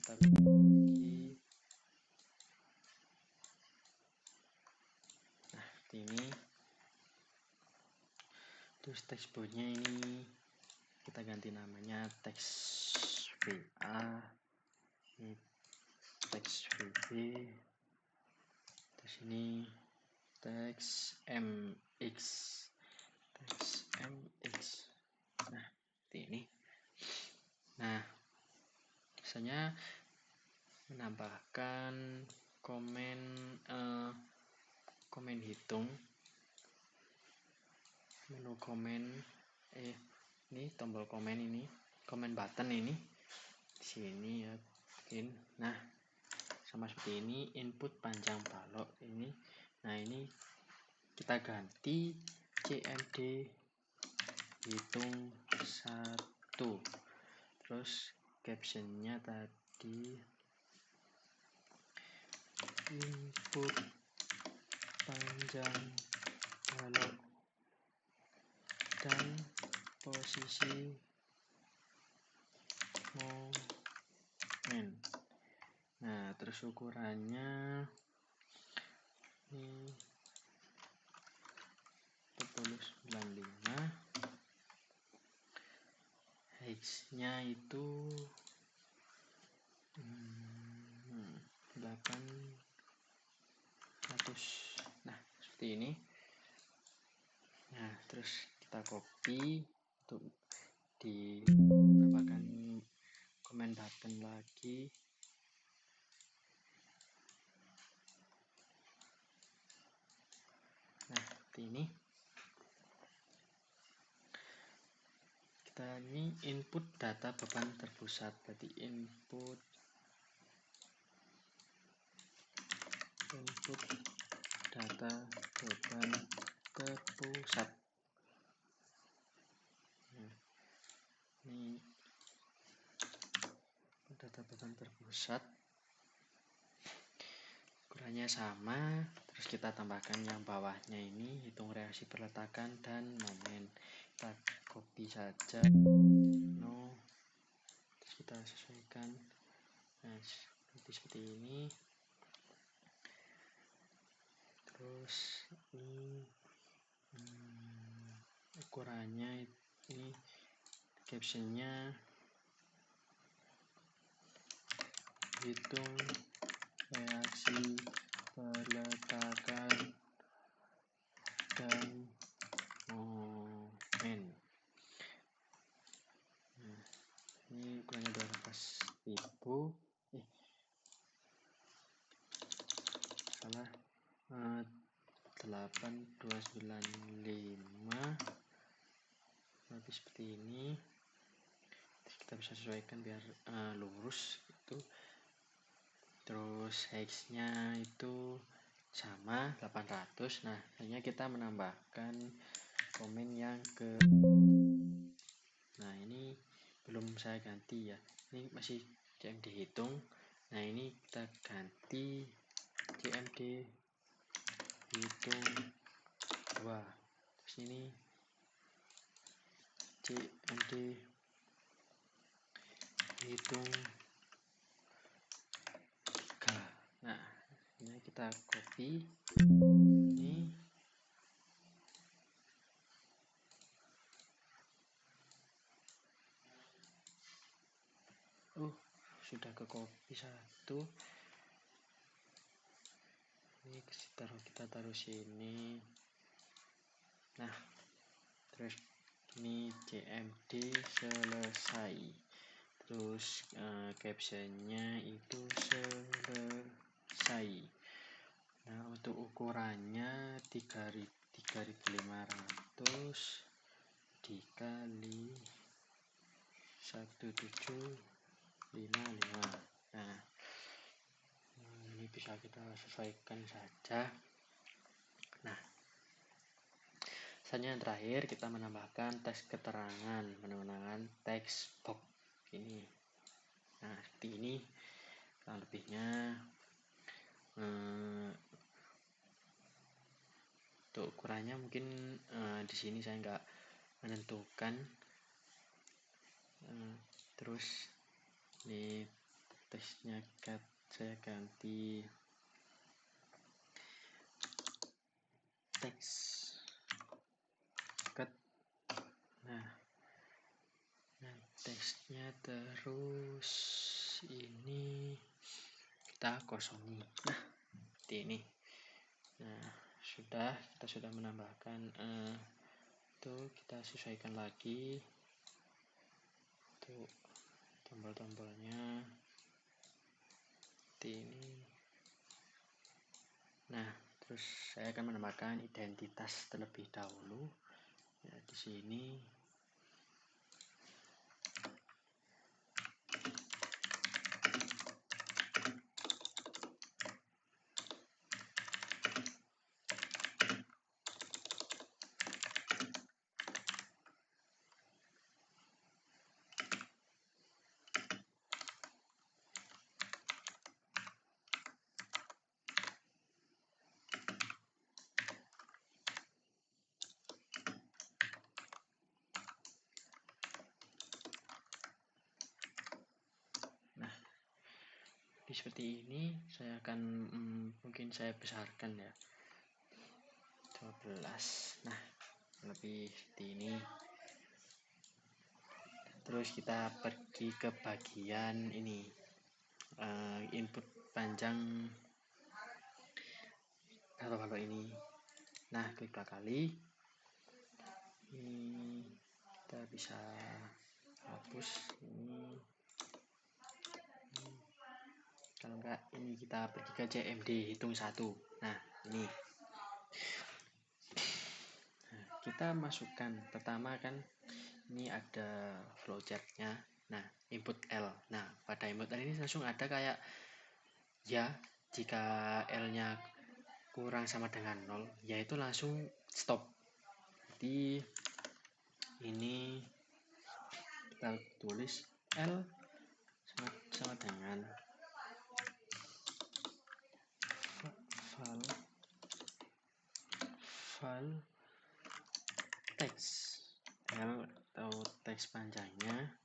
bagi. Nah, seperti ini. Terus text boxnya ini kita ganti namanya teks VA, ini teks VB, terus ini teks MX, teks MX. Nah, seperti ini. Nah, biasanya menambahkan komen komen hitung, menu komen, ini tombol komen, ini komen button ini di sini ya. Nah, sama seperti ini, input panjang balok ini. Nah, ini kita ganti CMD hitung 1. Terus captionnya tadi input panjang balok dan posisi momen. Nah, terus ukurannya ini 4095. Height-nya itu 800. Nah, seperti ini. Nah, terus kita copy untuk ditambahkan comment button lagi. Nah, seperti ini. Kita ini input data beban terpusat, berarti input data beban terpusat. Nah, ini data beban terpusat, ukurannya sama. Terus kita tambahkan yang bawahnya ini, hitung reaksi perletakan dan momen. Kita copy saja, no. Terus kita sesuaikan. Nah, seperti ini. Terus ini ukurannya ini, captionnya hitung reaksi perletakan dan momen. Nah, ini ukurannya 12.000. Salah, 8295. Nanti seperti ini. Kita bisa sesuaikan biar lurus itu. Terus height-nya itu sama 800. Nah, hanya kita menambahkan komen yang nah, ini belum saya ganti ya, ini masih CMD hitung. Nah, ini kita ganti CMD hitung 2. Terus ini CMD hitung 3. Nah, ini kita copy ini. Sudah ke copy 1. Ini kita taruh sini. Nah, terus ini CMD selesai. Terus captionnya itu selesai. Nah, untuk ukurannya 3500 dikali 1755. Nah, ini bisa kita sesuaikan saja. Nah, selanjutnya yang terakhir kita menambahkan teks keterangan menggunakan text box ini. Nah, seperti ini kurang lebihnya. Untuk ukurannya mungkin di sini saya nggak menentukan. Terus ini teksnya saya ganti teks cut. Nah, teksnya terus ini kita kosongi. Nah, seperti ini. Nah, kita sudah menambahkan tuh, kita sesuaikan lagi tuh tombol-tombolnya seperti ini. Nah, terus saya akan menambahkan identitas terlebih dahulu ya, di sini. Seperti ini saya akan mungkin saya besarkan ya 12. Nah, lebih seperti ini. Terus kita pergi ke bagian ini, input panjang kalau ini. Nah, klik 2 kali. Ini kita bisa hapus ini. Kalau enggak, ini kita pergi ke CMD hitung 1. Nah, ini. Nah, kita masukkan pertama kan ini ada flowchartnya. Nah, input L. Nah, pada input L ini langsung ada kayak ya, jika L-nya kurang sama dengan 0, yaitu langsung stop. Jadi ini kita tulis L sama dengan file teks L atau teks panjangnya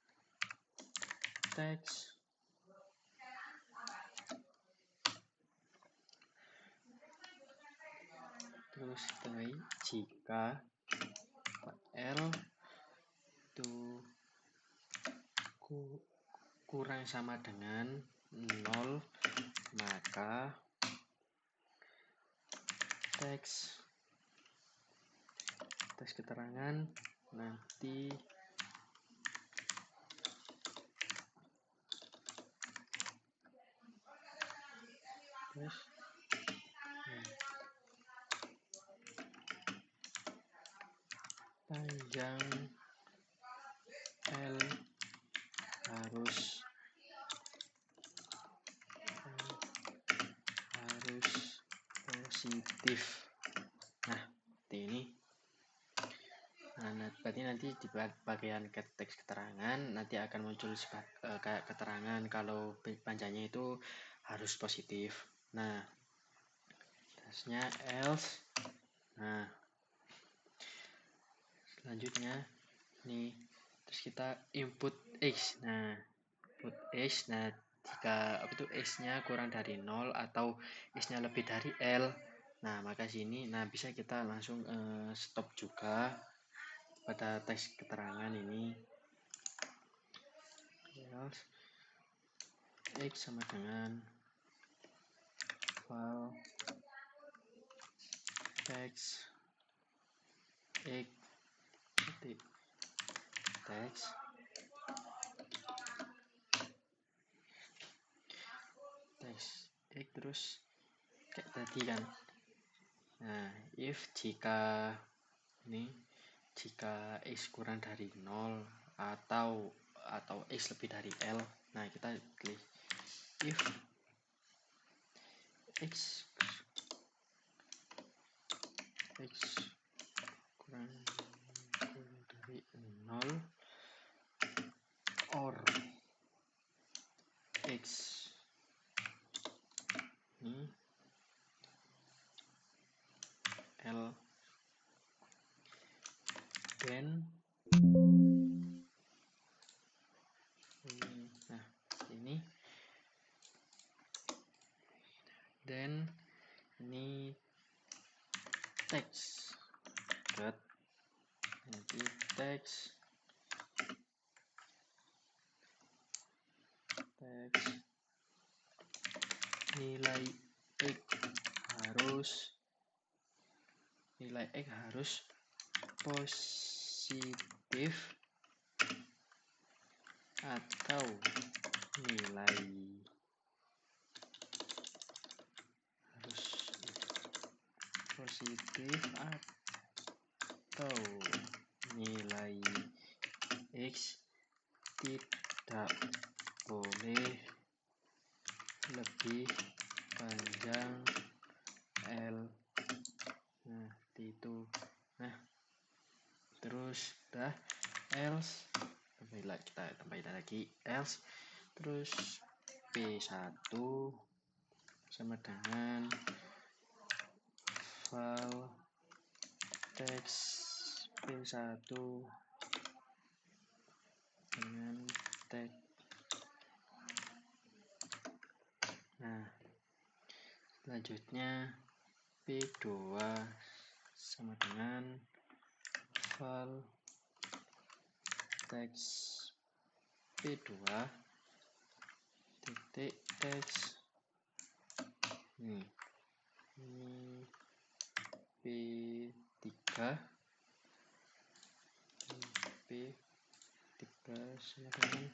teks terus jika L itu kurang sama dengan 0, maka teks keterangan nanti terus panjang L harus positif. Nah, seperti ini. Nah, berarti nanti di bagian teks keterangan nanti akan muncul kayak keterangan kalau panjangnya itu harus positif. Nah, terusnya else. Nah, selanjutnya nih, terus kita input x. Nah, input x. Nah, jika x-nya kurang dari 0 atau x-nya lebih dari L, nah maka sini bisa kita langsung stop juga pada teks keterangan ini. Else x sama dengan file text x text x terus kayak tadi kan. Nah, if jika x kurang dari 0 atau x lebih dari L, nah kita pilih if x kurang dari 0 or x ini L, then nah ini then ini text dot nanti text nilai x harus positif atau nilai harus positif atau nilai x tidak boleh lebih panjang L. Nah, itu. Nah, terus udah else, kita tambahin lagi else, terus P1 sama dengan file text P1 dengan tag. Nah, selanjutnya P2 sama dengan file text P2 titik text. Ini P3 sama dengan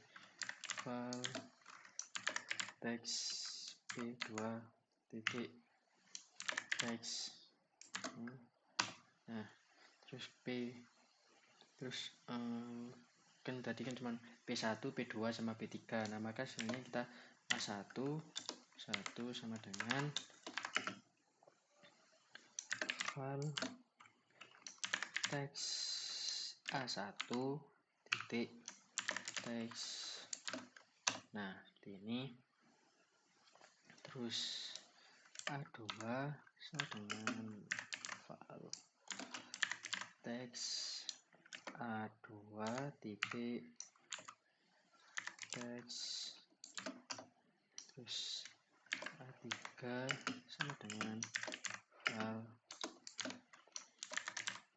file text P2 titik text. Nah, terus kan tadi kan cuma P1, P2 sama P3. Nah, maka sebenarnya kita A1 sama dengan file text A1 titik text. Nah, ini terus A2 sama dengan file text A2 titik text, terus A3 sama dengan file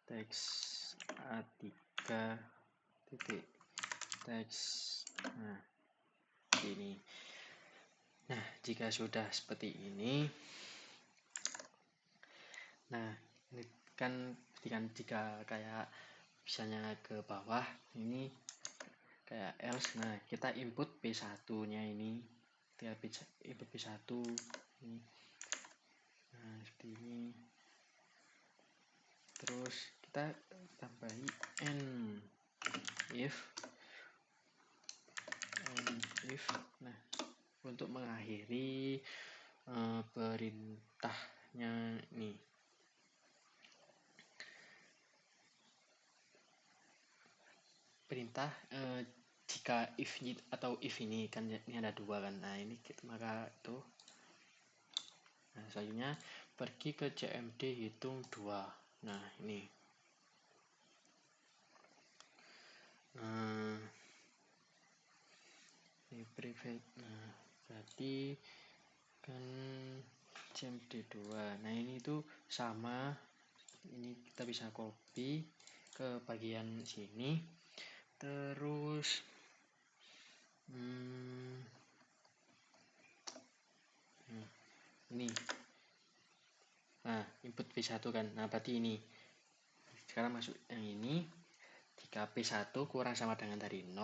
text A3 titik text. Nah, ini. Nah, jika sudah seperti ini, nah ini kan jika kayak misalnya ke bawah ini kayak else. Nah, kita input P1 nya ini, kita input P1 ini. Nah, seperti ini. Terus kita tambahi if. Nah, untuk mengakhiri perintahnya nih. perintah jika if atau if ini kan ini ada dua kan. Nah ini maka itu. Nah selanjutnya pergi ke CMD hitung 2. Nah ini ini private. Nah berarti kan CMD 2. Nah ini itu sama, ini kita bisa copy ke bagian sini, terus ini input P1 kan. Nah berarti ini sekarang masuk yang ini, jika P1 kurang sama dengan dari 0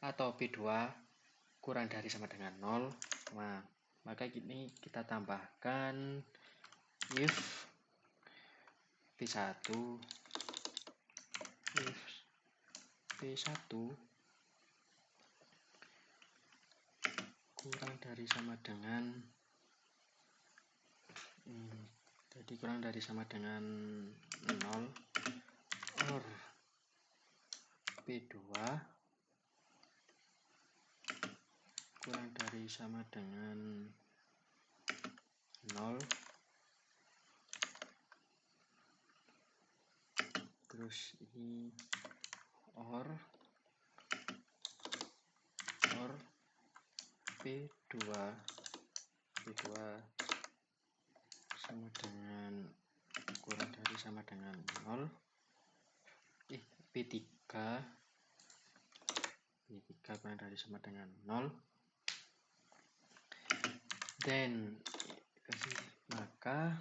atau P2 kurang dari sama dengan 0, nah maka ini kita tambahkan if P1 kurang dari sama dengan jadi kurang dari sama dengan 0 or P2 kurang dari sama dengan 0, terus ini or P2 sama dengan kurang dari sama dengan 0, P3 kurang dari sama dengan 0, then maka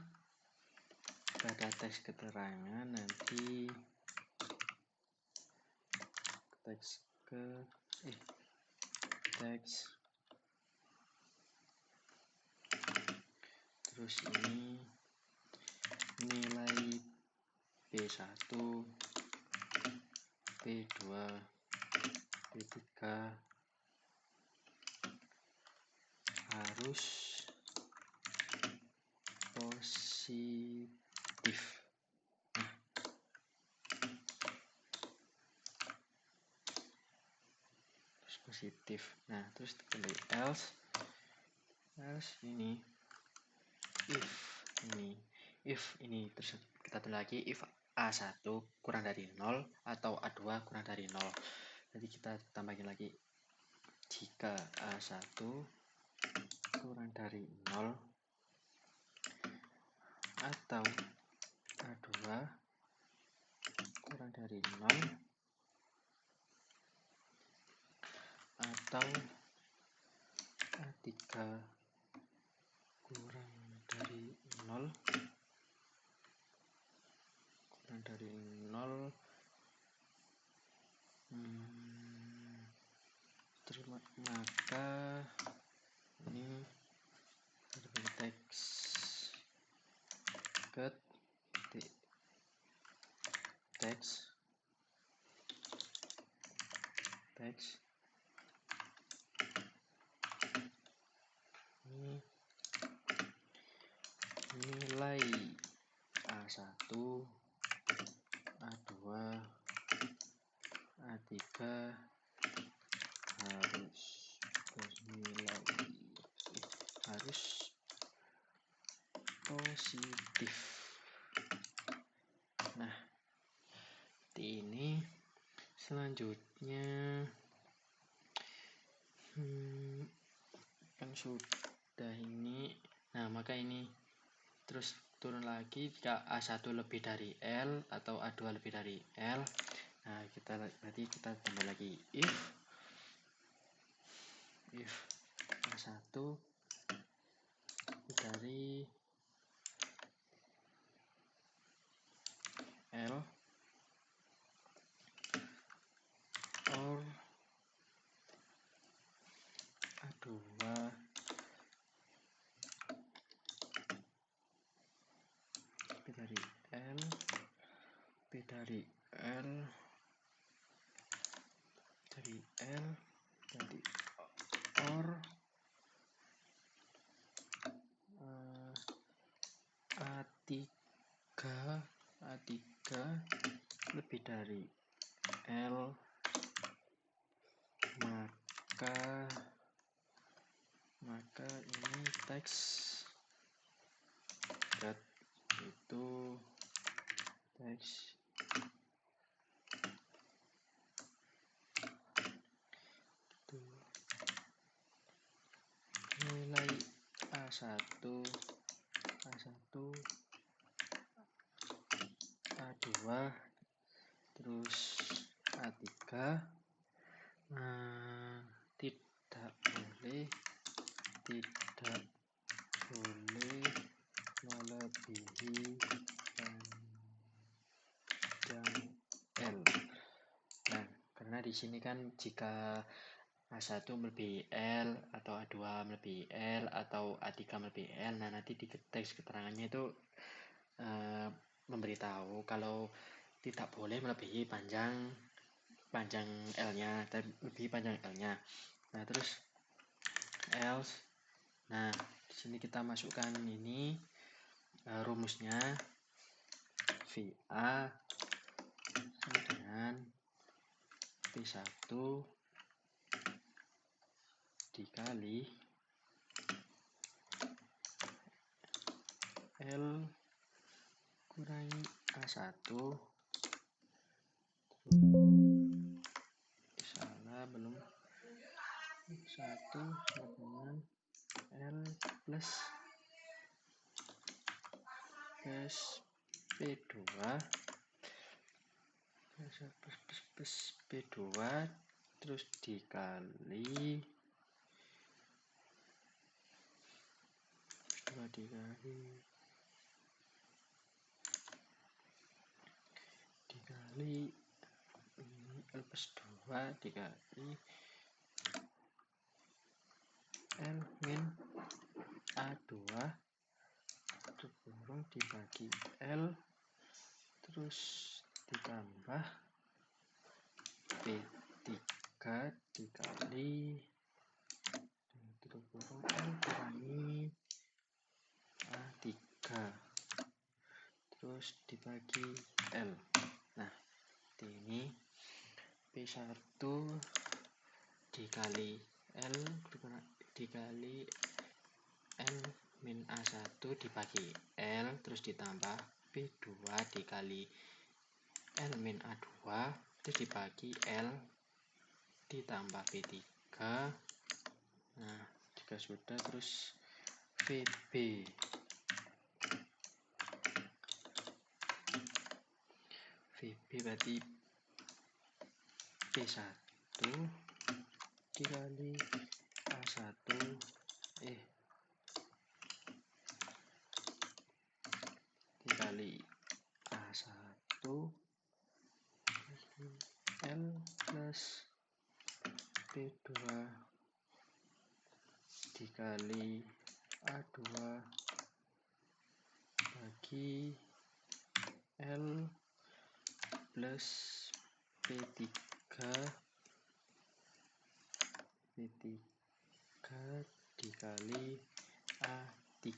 pada teks keterangan nanti teks terus ini nilai P1 P2 P3 harus positif. Nah terus kembali else ini if ini terus kita tulis lagi if A1 kurang dari 0 atau A2 kurang dari 0. Jadi kita tambahin lagi jika A1 kurang dari 0 atau A2 kurang dari 0 atau A3 kurang dari 0 maka ini teks get teks ini nilai A1 A2 A3 harus positif. Nah ini selanjutnya kan sudah ini. Nah maka ini terus turun lagi jika A1 lebih dari L atau A2 lebih dari L. Nah berarti kita tambah lagi if A1 dari L or A2 dari L dari or A3 lebih dari L maka ini teks dot itu teks itu nilai A1 A2 terus A3 tidak boleh melebihi panjang L. Nah, karena di sini kan jika A1 melebihi L atau A2 melebihi L atau A3 melebihi L, nah nanti di teks keterangannya itu memberitahu kalau tidak boleh melebihi panjang L-nya dan lebih panjang L-nya. Nah, terus else. Nah, di sini kita masukkan ini rumusnya VA sama dengan P1 dikali L kurangi A1 salah belum 1 dengan L plus P2 P2 terus dikali ini L plus 2 dikali L min A2 kurang dibagi L terus ditambah P3 dikali kurang L kurangi A3 terus dibagi L. Nah, ini P1 dikali L dikali L min A1 dibagi L terus ditambah P2 dikali L min A2 terus dibagi L ditambah P3. Nah, jika sudah terus VB berarti P1 dikali A1 dikali A1 L plus P2 dikali A2 bagi L plus P3 dikali A3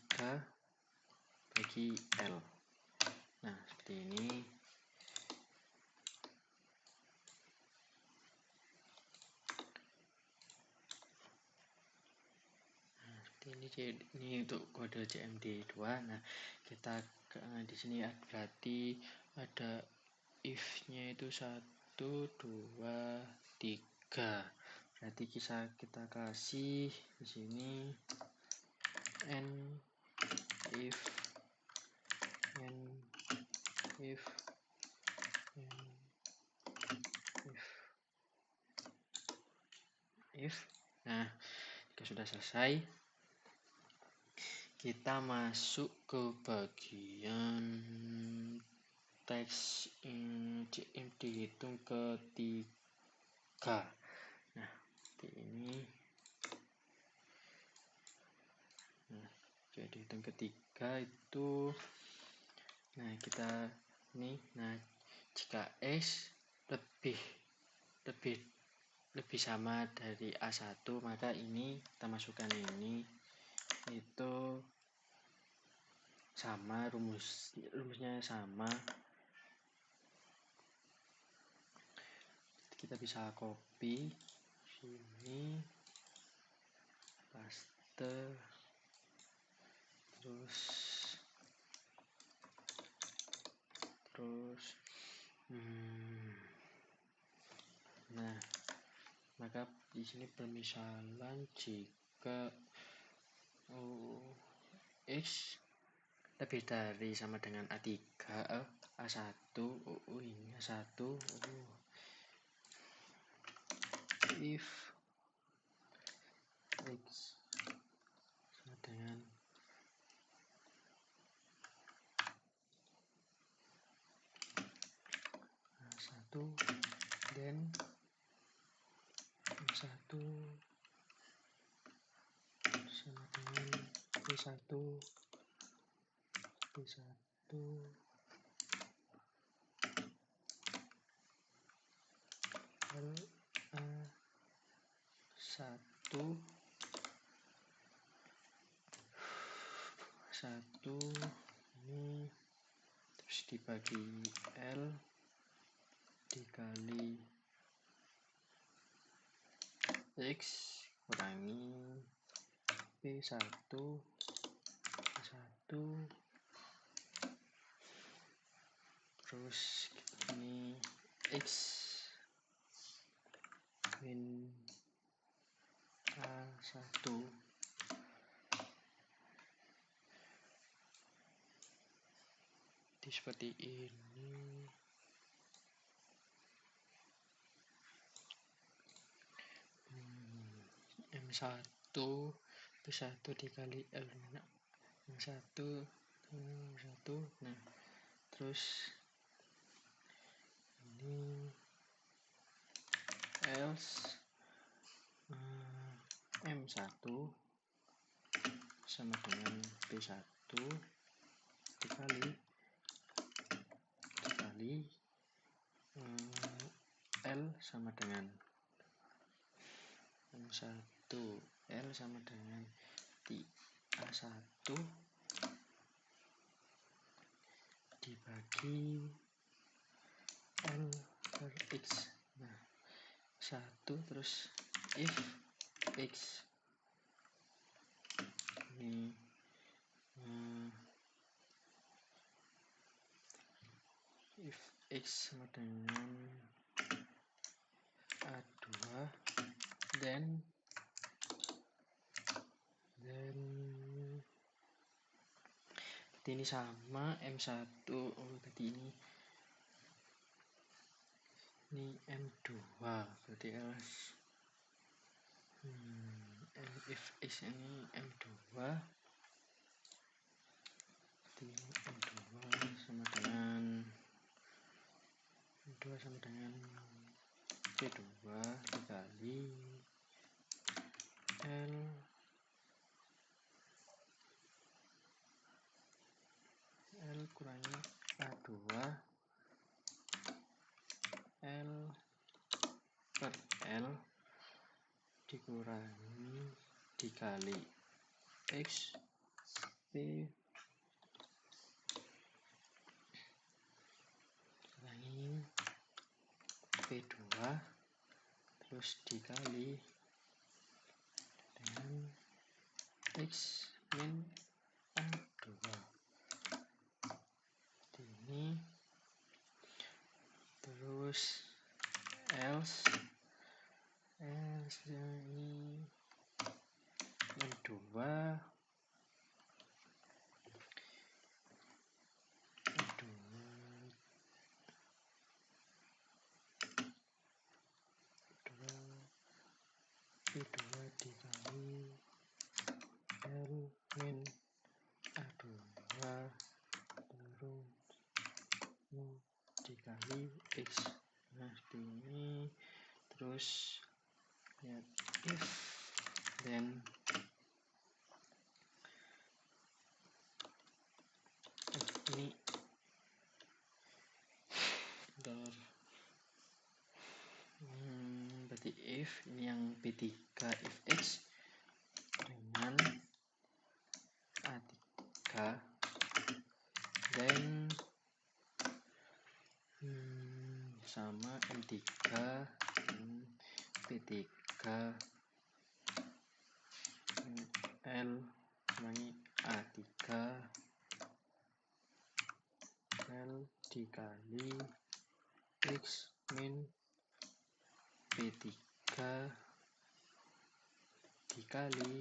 bagi L. Nah, seperti ini. Ini untuk kode CMD2. Nah, kita di sini berarti ada if-nya itu 1 2 3. Berarti kita kasih di sini if. Nah, jika sudah selesai, kita masuk ke bagian teks CMD hitung ketiga. Nah, seperti ini. Nah, jadi hitung ketiga itu, nah kita ini, nah jika S lebih sama dari A1, maka ini kita masukkan ini itu sama, rumusnya sama. Kita bisa copy sini, paste, terus nah, maka di sini permisalan jika X lebih dari sama dengan A3, A1, ini A1, if X sama dengan A1, then A1 sama dengan B1, lalu A1 ini terus dibagi L dikali X kurangi B1 terus ini X min A1 seperti ini. M1 B1 dikali L M1 nah terus ini else M1 sama dengan B1 dikali L sama dengan M1 L sama dengan di A1 dibagi L per X. Nah 1 terus if X ini if X sama dengan A2 then ini sama M1 tadi ini M2 berarti else if X ini M2 berarti M2 sama dengan C2 dikali L kurangi A2 L per L dikali X P kurangi P2 terus dikali dengan X min A2 ini terus else ini M2 P2 dikali L min A2 terus dikali X. Nah seperti ini. Terus lihat if then ini berarti if ini yang B3 if X dengan A3 dan sama M3 P3 L ulangi A3 L dikali X min P3 dikali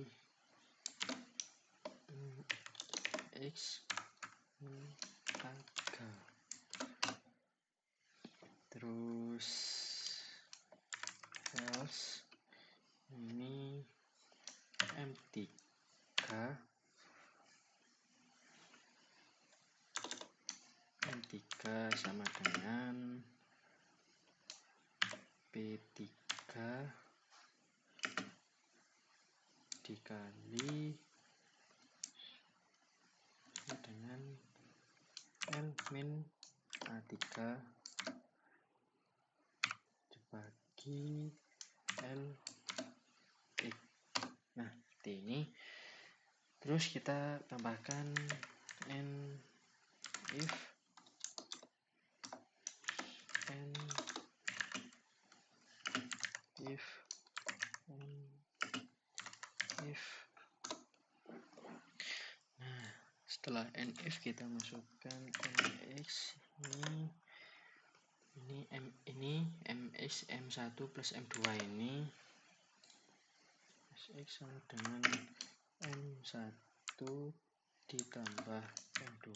X min A3. Terus else ini M3 sama dengan P3 dikali dengan L min A3 dibagi L X. Nah, seperti ini. Terus kita tambahkan if nah, setelah if kita masukkan mx ini mx m1 plus m2 ini x sama dengan m1 ditambah m2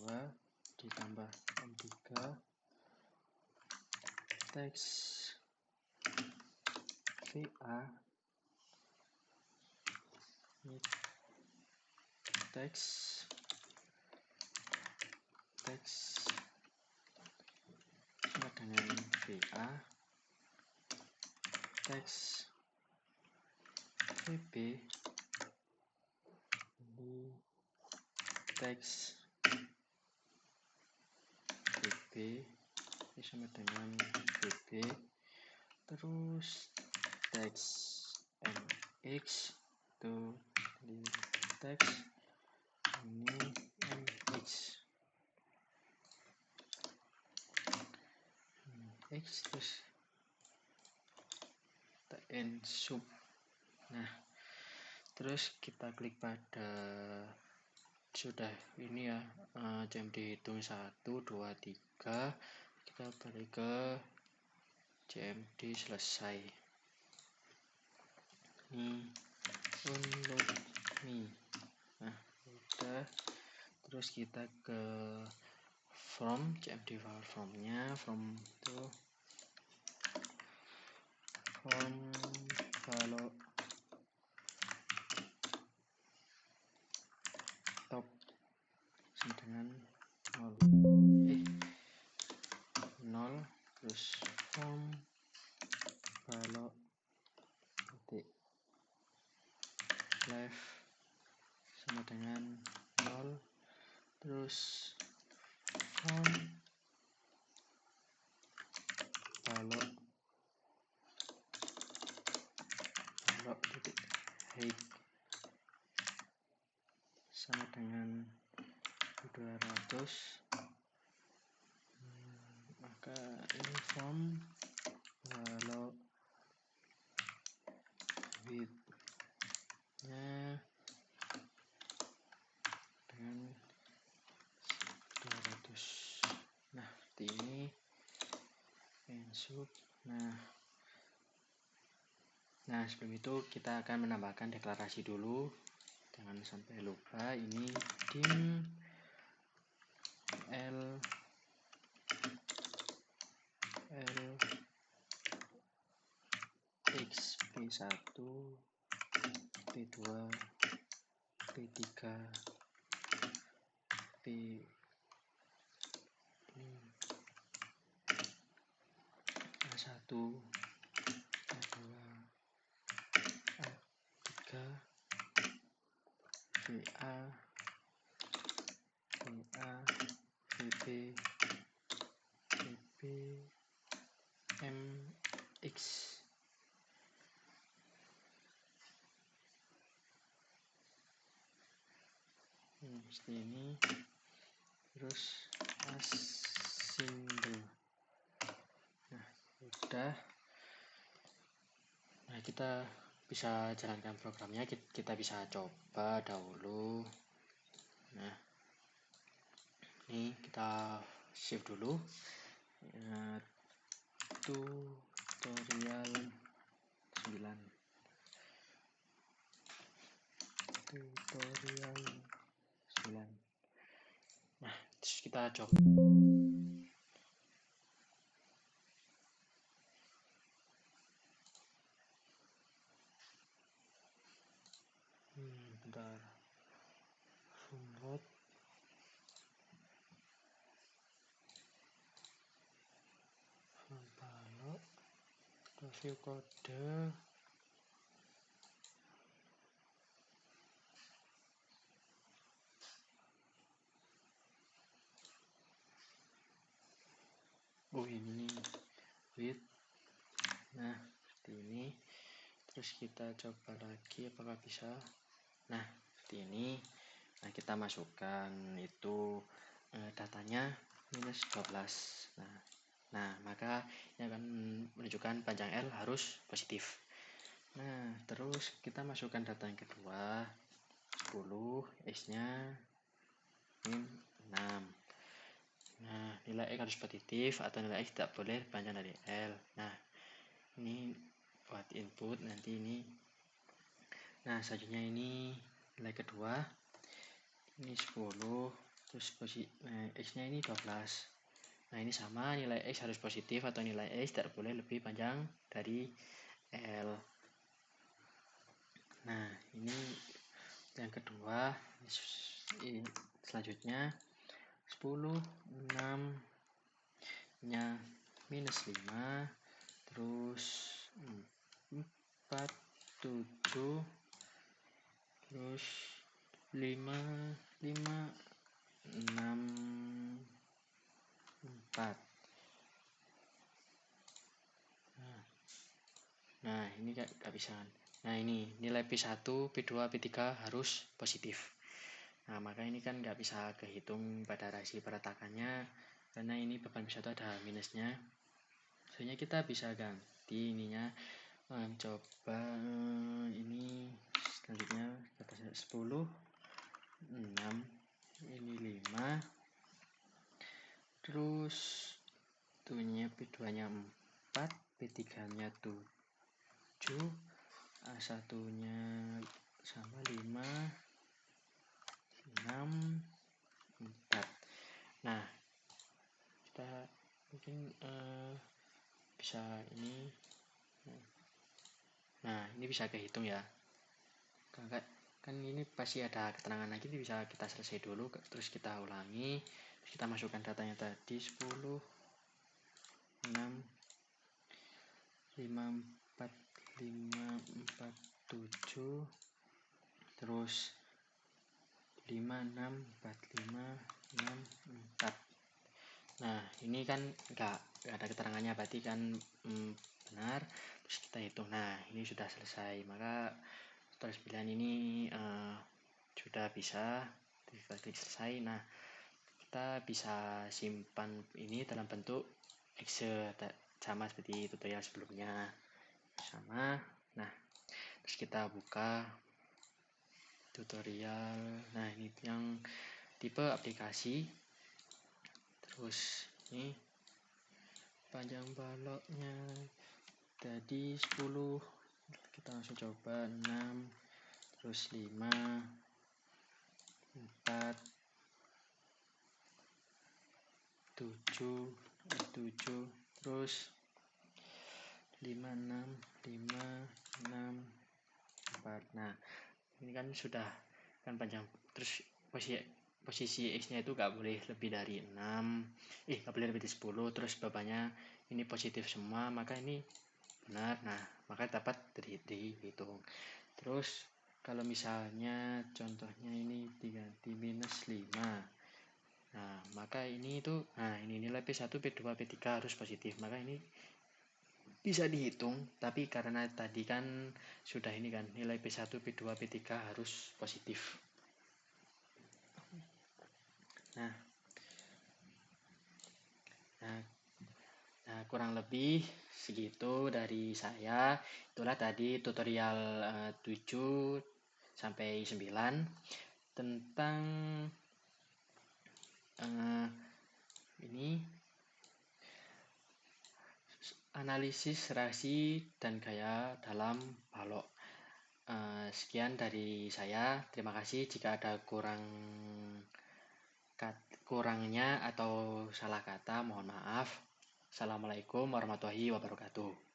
ditambah m3 teks VA teks sama dengan VA teks VB ini teks VB sama dengan VB, terus teks MX itu di teks ini MX terus n sub. Nah, terus kita klik pada sudah ini ya, jam dihitung 1 2 3, kita balik ke CMD selesai. Ini unload me. Nah, udah. Terus kita ke from CMD file from-nya, from itu from kalau top sama dengan 0 terus from kalau titik left sama dengan 0 terus from kalau titik height sama dengan 200, maka ini from kalau width-nya dengan 200. Nah, seperti ini insert. Nah, sebelum itu kita akan menambahkan deklarasi dulu, jangan sampai lupa. Ini dim l x p1 p2 p3 p1 A1 A2 A3 VA VB MX. Seperti ini. Terus assemble. Nah, udah. Nah, kita bisa jalankan programnya, kita bisa coba dahulu. Nah, ini kita save dulu. Tutorial 9. Tutorial 9. Nah, terus kita coba. Bentar. Download. Balok. Review kode. Oh, ini with. Nah, seperti ini. Terus kita coba lagi apakah bisa. Nah, seperti ini. Nah, kita masukkan itu datanya minus 12. Nah, maka ini akan menunjukkan panjang L harus positif. Nah, terus kita masukkan data yang kedua, 10, X-nya min 6. Nah, nilai X harus positif atau nilai X tidak boleh panjang dari L. Nah, ini buat input nanti ini. Nah, selanjutnya ini nilai kedua. Ini 10, terus X-nya ini 12. Nah, ini sama, nilai X harus positif atau nilai X tidak boleh lebih panjang dari L. Nah, ini yang kedua. Selanjutnya 10, 6 nya minus 5, terus 4, 7, terus 5, 6, 4. Nah, ini gak bisa. Nah, ini nilai P1, P2, P3 harus positif. Nah, maka ini kan nggak bisa kehitung pada rasi peretakannya karena ini beban P1 ada minusnya. Sebenarnya kita bisa ganti ininya, coba ini selanjutnya kata 10, 6, ini 5, terus P2 nya 4, P3 nya 7, A1 nya sama 5, 6, 4. Nah, kita mungkin bisa ini. Nah, ini bisa kehitung ya. Kan ini pasti ada keterangan lagi, ini bisa kita selesai dulu, terus kita ulangi, terus kita masukkan datanya tadi 10, 6, 5, 4, 5, 4, 7, terus 5, 6, 4, 5, 6, 4. Nah, ini kan enggak ada keterangannya, berarti kan benar. Terus kita hitung. Nah, ini sudah selesai. Maka tutorial 9 ini sudah bisa selesai. Nah, kita bisa simpan ini dalam bentuk Excel sama seperti tutorial sebelumnya. Sama. Nah, terus kita buka tutorial. Nah, ini yang tipe aplikasi. Terus ini panjang baloknya tadi 10, kita langsung coba 6, terus 5, 4, 7, terus 5, 6, 5, 6, 4. Nah, ini kan sudah kan panjang, terus posisi X-nya itu gak boleh lebih dari 6, gak boleh lebih dari 10, terus bebannya ini positif semua, maka ini benar. Nah, maka dapat dihitung. Terus kalau misalnya contohnya ini diganti minus 5, nah maka ini itu, nah ini nilai P1, P2, P3 harus positif, maka ini bisa dihitung. Tapi karena tadi kan sudah ini kan nilai P1, P2, P3 harus positif. Nah kurang lebih segitu dari saya. Itulah tadi tutorial 7 sampai 9 tentang ini analisis relasi dan gaya dalam balok. Sekian dari saya. Terima kasih. Jika ada kurangnya atau salah kata, mohon maaf. Assalamualaikum warahmatullahi wabarakatuh.